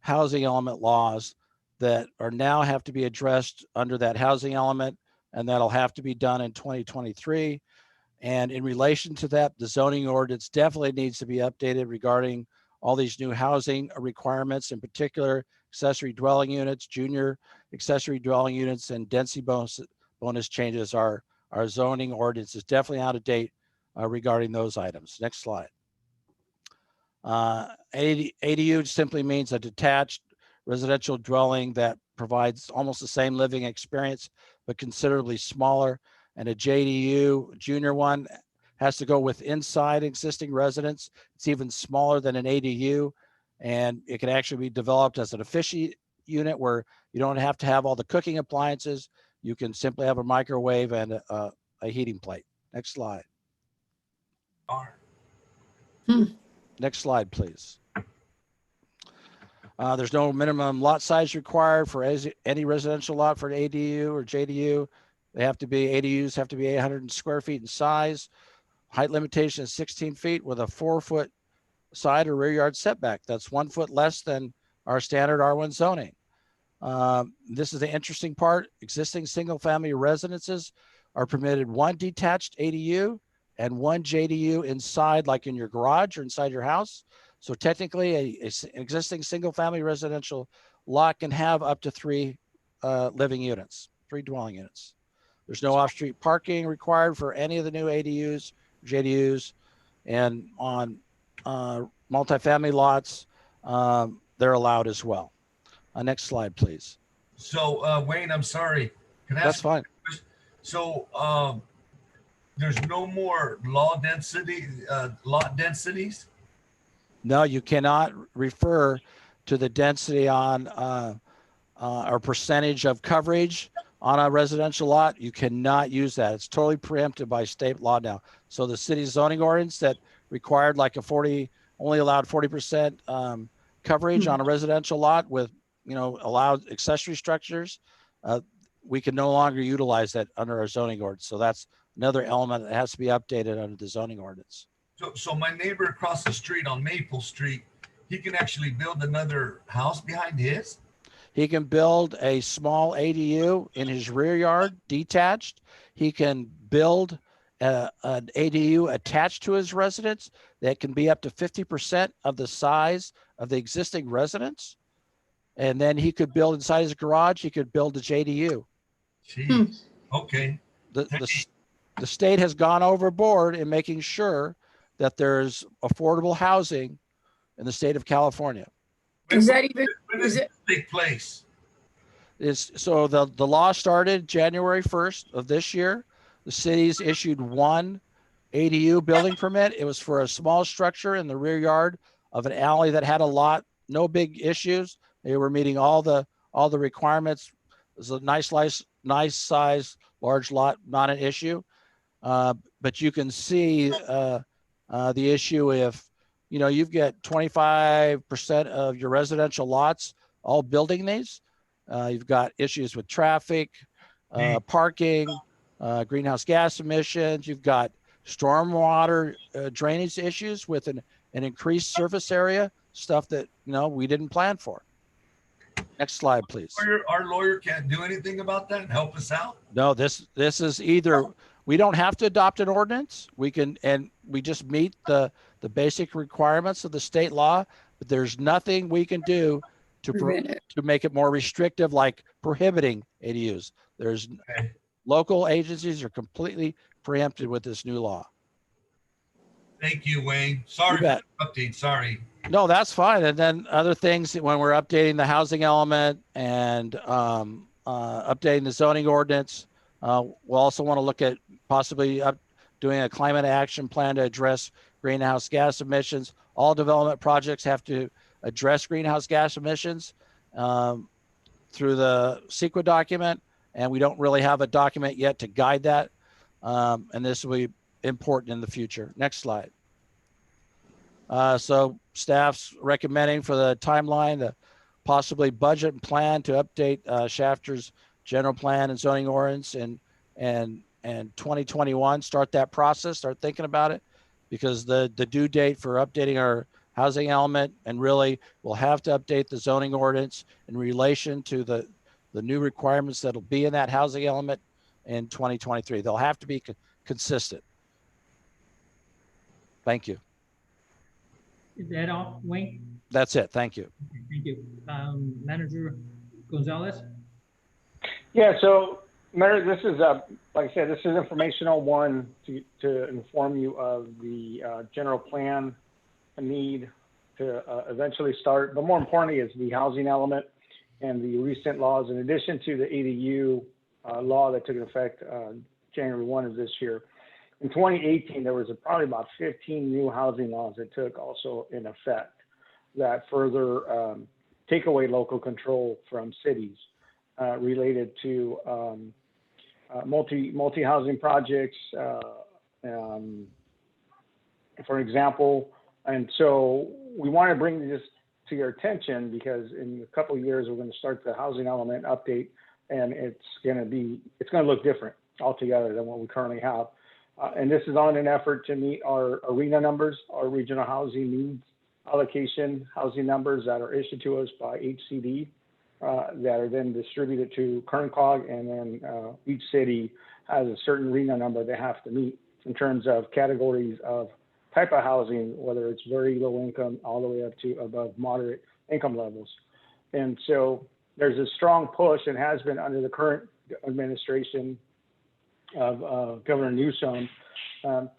housing element laws that are now have to be addressed under that housing element, and that'll have to be done in 2023. And in relation to that, the zoning ordinance definitely needs to be updated regarding all these new housing requirements, in particular accessory dwelling units, junior accessory dwelling units, and density bonus changes. Our zoning ordinance is definitely out of date regarding those items. Next slide. ADU simply means a detached residential dwelling that provides almost the same living experience, but considerably smaller. And a JDU, junior one, has to go with inside existing residence. It's even smaller than an ADU, and it can actually be developed as an efficient unit where you don't have to have all the cooking appliances. You can simply have a microwave and a heating plate. Next slide. Next slide, please. There's no minimum lot size required for any residential lot for an ADU or JDU. ADUs have to be 800 square feet in size. Height limitation is 16 feet with a 4-foot side or rear yard setback. That's 1 foot less than our standard R1 zoning. This is the interesting part. Existing single family residences are permitted one detached ADU and one JDU inside, like in your garage or inside your house. So technically an existing single family residential lot can have up to 3 living units, 3 dwelling units. There's no off-street parking required for any of the new ADUs, JDUs, and on multifamily lots, they're allowed as well. Next slide, please. So, Wayne, I'm sorry. Can I That's ask? fine. So, there's no more lot densities? No, you cannot refer to the density on or percentage of coverage on a residential lot. You cannot use that. It's totally preempted by state law now. So the city zoning ordinance that required like only allowed 40% coverage on a residential lot with, allowed accessory structures. We can no longer utilize that under our zoning ordinance. So that's another element that has to be updated under the zoning ordinance. So my neighbor across the street on Maple Street, he can actually build another house behind his? He can build a small ADU in his rear yard, detached. He can build an ADU attached to his residence that can be up to 50% of the size of the existing residence. And then he could build inside his garage, he could build a JDU. Jeez. Okay. The state has gone overboard in making sure that there's affordable housing in the state of California. Is that even, When is does it, it take place? So the law started January 1st of this year. The city's issued one ADU building permit. It was for a small structure in the rear yard of an alley that had a lot, no big issues. They were meeting all the requirements. It was a nice size, large lot, not an issue. But you can see the issue if, you've got 25% of your residential lots all building these. You've got issues with traffic, parking, greenhouse gas emissions. You've got stormwater drainage issues with an increased surface area, stuff that, we didn't plan for. Next slide, please. Our lawyer can't do anything about that and help us out? No, this is either, we don't have to adopt an ordinance. We can, and we just meet the basic requirements of the state law, but there's nothing we can do to make it more restrictive, like prohibiting ADUs. There's local agencies are completely preempted with this new law. Thank you, Wayne. Sorry for the update. Sorry. No, that's fine. And then other things when we're updating the housing element and updating the zoning ordinance, we'll also want to look at possibly doing a climate action plan to address greenhouse gas emissions. All development projects have to address greenhouse gas emissions through the CEQA document, and we don't really have a document yet to guide that. And this will be important in the future. Next slide. So staff's recommending for the timeline to possibly budget and plan to update Shafter's general plan and zoning ordinance and 2021, start that process, start thinking about it, because the due date for updating our housing element, and really we'll have to update the zoning ordinance in relation to the new requirements that'll be in that housing element in 2023. They'll have to be consistent. Thank you. Is that all, Wayne? That's it. Thank you. Thank you. Manager Gonzalez? Yeah, so Mayor, this is, like I said, this is informational one to inform you of the general plan need to eventually start. But more importantly is the housing element and the recent laws, in addition to the ADU law that took effect January 1 of this year. In 2018, there was probably about 15 new housing laws that took also in effect that further take away local control from cities related to multi-housing projects, for example. And so we want to bring this to your attention because in a couple of years, we're going to start the housing element update, and it's going to look different altogether than what we currently have. And this is on an effort to meet our ARENA numbers, our regional housing needs allocation housing numbers that are issued to us by HCD that are then distributed to KernCog, and then each city has a certain RENA number they have to meet in terms of categories of type of housing, whether it's very low income all the way up to above moderate income levels. And so there's a strong push, and has been under the current administration of Governor Newsom,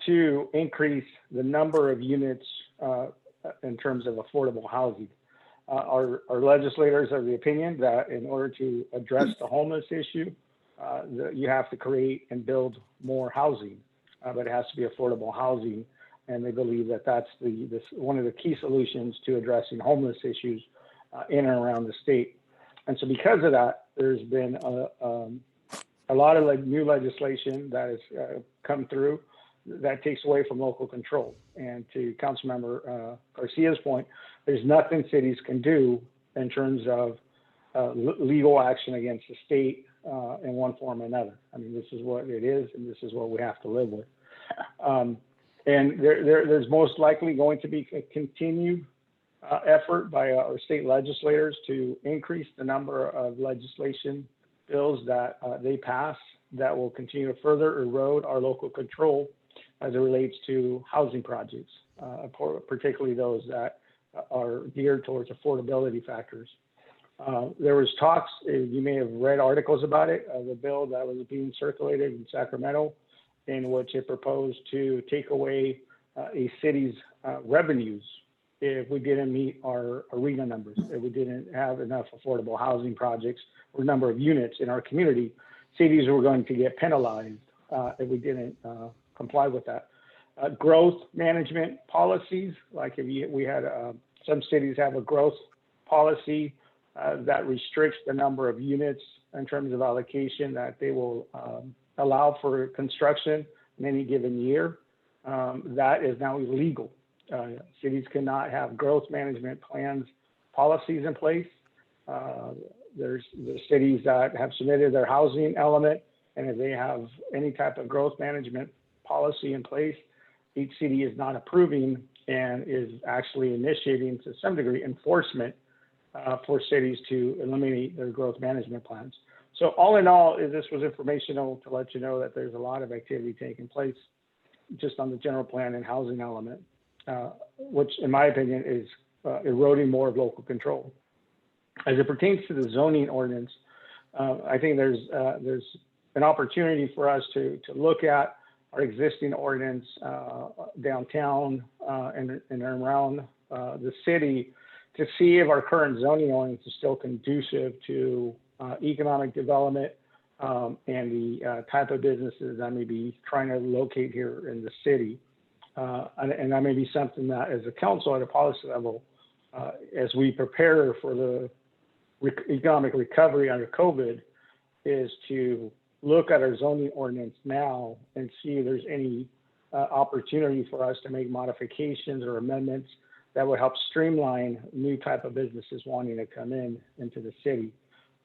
to increase the number of units in terms of affordable housing. Our legislators are of the opinion that in order to address the homeless issue, you have to create and build more housing, but it has to be affordable housing. And they believe that that's one of the key solutions to addressing homeless issues in and around the state. And so because of that, there's been a lot of new legislation that has come through that takes away from local control. And to Councilmember Garcia's point, there's nothing cities can do in terms of legal action against the state in one form or another. I mean, this is what it is, and this is what we have to live with. And there's most likely going to be a continued effort by our state legislators to increase the number of legislation bills that they pass that will continue to further erode our local control as it relates to housing projects, particularly those that are geared towards affordability factors. There was talks, you may have read articles about it, of a bill that was being circulated in Sacramento, in which it proposed to take away a city's revenues if we didn't meet our RENA numbers, if we didn't have enough affordable housing projects or number of units in our community. Cities were going to get penalized if we didn't comply with that. Growth management policies, like if we had some cities have a growth policy that restricts the number of units in terms of allocation that they will allow for construction in any given year. That is now illegal. Cities cannot have growth management plans, policies in place. There's the cities that have submitted their housing element, and if they have any type of growth management policy in place, each city is not approving and is actually initiating to some degree enforcement for cities to eliminate their growth management plans. So all in all, this was informational to let you know that there's a lot of activity taking place just on the general plan and housing element, which in my opinion is eroding more of local control. As it pertains to the zoning ordinance, I think there's an opportunity for us to look at our existing ordinance downtown and around the city to see if our current zoning ordinance is still conducive to economic development and the type of businesses that may be trying to locate here in the city. And that may be something that as a council at a policy level, as we prepare for the economic recovery under COVID, is to look at our zoning ordinance now and see if there's any opportunity for us to make modifications or amendments that would help streamline new type of businesses wanting to come into the city.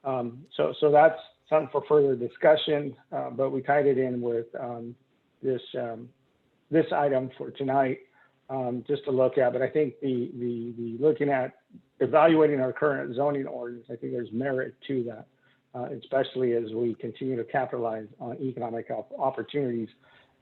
So that's something for further discussion, but we tied it in with this item for tonight, just to look at. But I think the looking at evaluating our current zoning ordinance, I think there's merit to that, especially as we continue to capitalize on economic opportunities.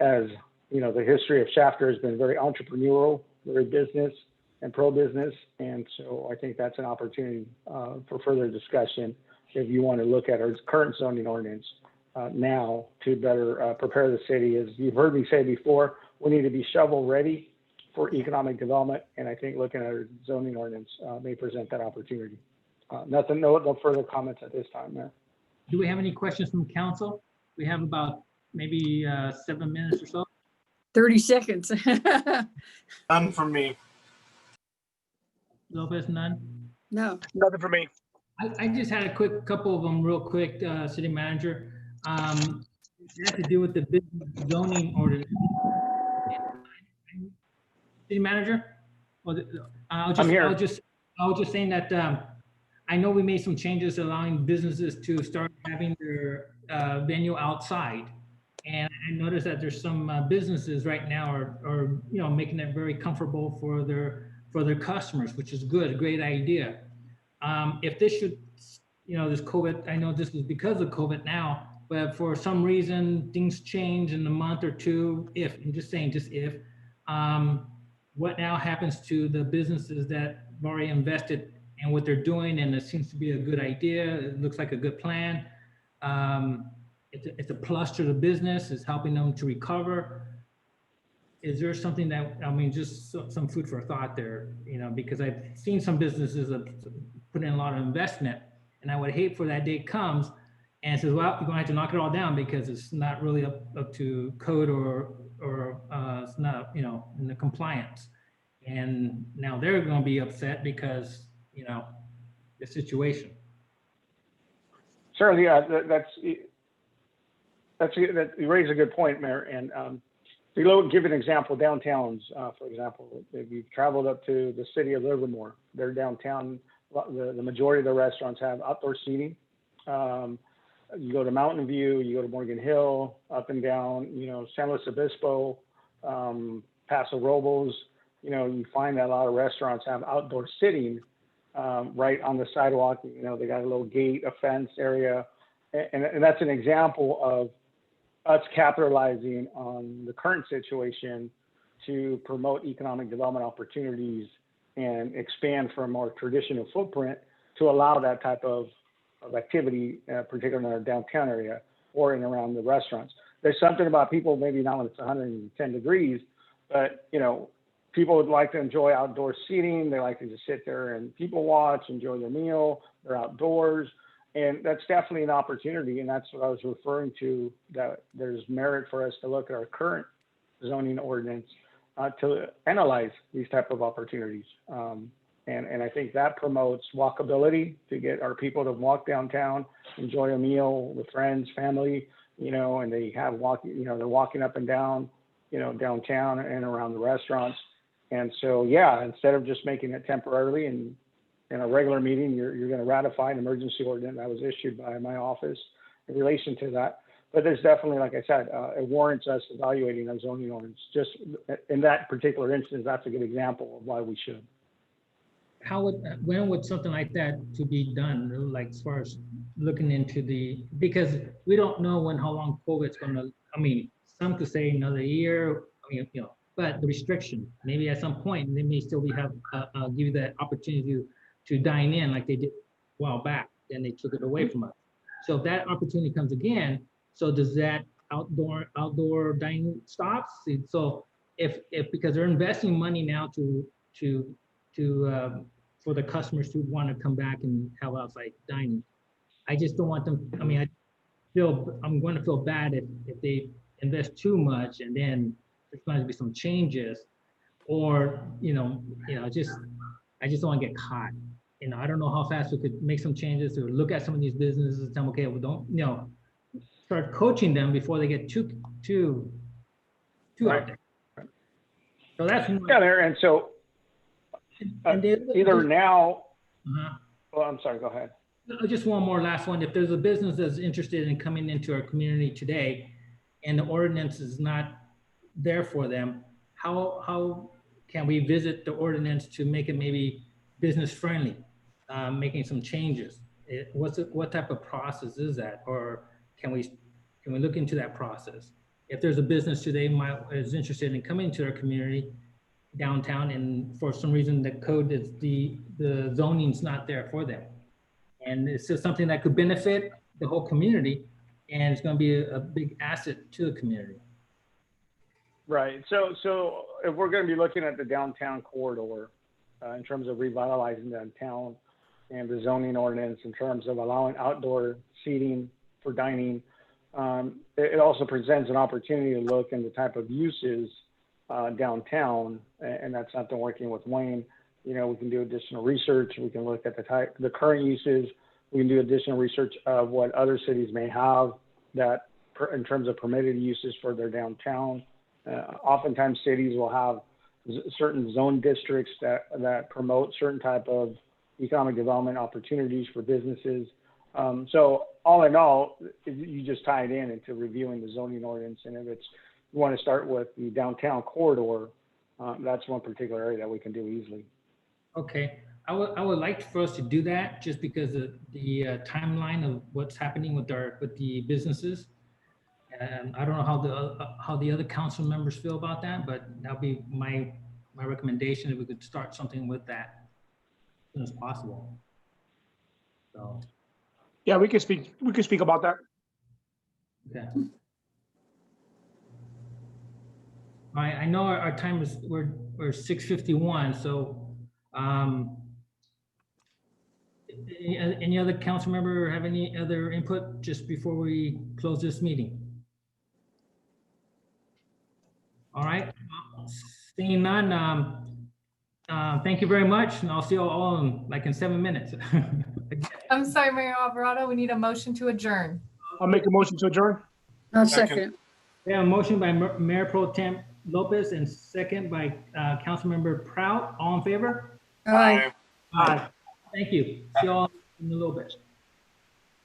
As you know, the history of Shafter has been very entrepreneurial, very business and pro-business, and so I think that's an opportunity for further discussion if you want to look at our current zoning ordinance now to better prepare the city. As you've heard me say before, we need to be shovel ready for economic development, and I think looking at our zoning ordinance may present that opportunity. No further comments at this time, Mayor. Do we have any questions from council? We have about maybe 7 minutes or so. 30 seconds. None from me. Lopez, none? No. Nothing for me. I just had a quick couple of them real quick, City Manager. It has to do with the business zoning ordinance. City Manager? I'm here. I was just saying that I know we made some changes allowing businesses to start having their venue outside. And I noticed that there's some businesses right now are making it very comfortable for their customers, which is good, a great idea. If this should, this COVID, I know this was because of COVID now, but for some reason, things change in a month or two, if, I'm just saying, just if, what now happens to the businesses that have already invested in what they're doing, and it seems to be a good idea, it looks like a good plan. It's a plus to the business, it's helping them to recover. Is there something that, I mean, just some food for thought there, you know, because I've seen some businesses that put in a lot of investment, and I would hate for that day comes and says, well, you're gonna have to knock it all down because it's not really up to code or it's not, you know, in the compliance. And now they're gonna be upset because, you know, the situation. Certainly, yeah, you raise a good point, Mayor. And to give an example, downtowns, for example, if you've traveled up to the city of Livermore, their downtown, the majority of the restaurants have outdoor seating. You go to Mountain View, you go to Morgan Hill, up and down, you know, San Luis Obispo, Paso Robles, you know, you find that a lot of restaurants have outdoor sitting right on the sidewalk. You know, they got a little gate, a fence area. And that's an example of us capitalizing on the current situation to promote economic development opportunities and expand from a more traditional footprint to allow that type of activity, particularly in our downtown area or in around the restaurants. There's something about people, maybe not when it's 110 degrees, but, you know, people would like to enjoy outdoor seating. They like to just sit there and people watch, enjoy their meal. They're outdoors. And that's definitely an opportunity. And that's what I was referring to, that there's merit for us to look at our current zoning ordinance to analyze these type of opportunities. And I think that promotes walkability, to get our people to walk downtown, enjoy a meal with friends, family, you know, and they have they're walking up and down, you know, downtown and around the restaurants. And so, yeah, instead of just making it temporarily and in a regular meeting, you're going to ratify an emergency ordinance that was issued by my office in relation to that. But there's definitely, like I said, it warrants us evaluating our zoning ordinance. Just in that particular instance, that's a good example of why we should. When would something like that to be done? Like as far as looking into because we don't know how long COVID's going to, I mean, some could say another year, I mean, you know, but the restriction, maybe at some point, they may still give you that opportunity to dine in like they did a while back, then they took it away from us. So if that opportunity comes again, so does that outdoor dining stops? So if because they're investing money now for the customers to want to come back and have outside dining, I just don't want them. I mean, I'm going to feel bad if they invest too much and then there's going to be some changes, or I just don't want to get caught. You know, I don't know how fast we could make some changes or look at some of these businesses and tell them, okay, well, don't, start coaching them before they get too out there. So that's there. And so either now, well, I'm sorry, go ahead. Just one more last one. If there's a business that's interested in coming into our community today and the ordinance is not there for them, how can we visit the ordinance to make it maybe business friendly, making some changes? What type of process is that? Or can we look into that process? If there's a business today is interested in coming to our community downtown, and for some reason the code is the zoning's not there for them, and it's just something that could benefit the whole community, and it's going to be a big asset to the community. Right. So if we're going to be looking at the downtown corridor in terms of revitalizing downtown and the zoning ordinance in terms of allowing outdoor seating for dining, it also presents an opportunity to look in the type of uses downtown, and that's something working with Wayne. You know, we can do additional research. We can look at the current uses. We can do additional research of what other cities may have that in terms of permitted uses for their downtown. Oftentimes cities will have certain zone districts that promote certain type of economic development opportunities for businesses. So all in all, you just tie it into reviewing the zoning ordinance. And if you want to start with the downtown corridor, that's one particular area that we can do easily. Okay. I would like for us to do that just because of the timeline of what's happening with the businesses. And I don't know how the other council members feel about that, but that'll be my recommendation, if we could start something with that as soon as possible. So, Yeah, we could speak about that. okay. I know our time is, we're 6:51, so any other council member have any other input just before we close this meeting? All right, seeing none, thank you very much, and I'll see you all in 7 minutes. I'm sorry, Mayor Alvarado, we need a motion to adjourn. I'll make a motion to adjourn. I'll Second. second. We have a motion by Mayor Pro Tem Lopez and second by Councilmember Prout. All in favor? Aye. Aye. Thank you. See you all in a little bit.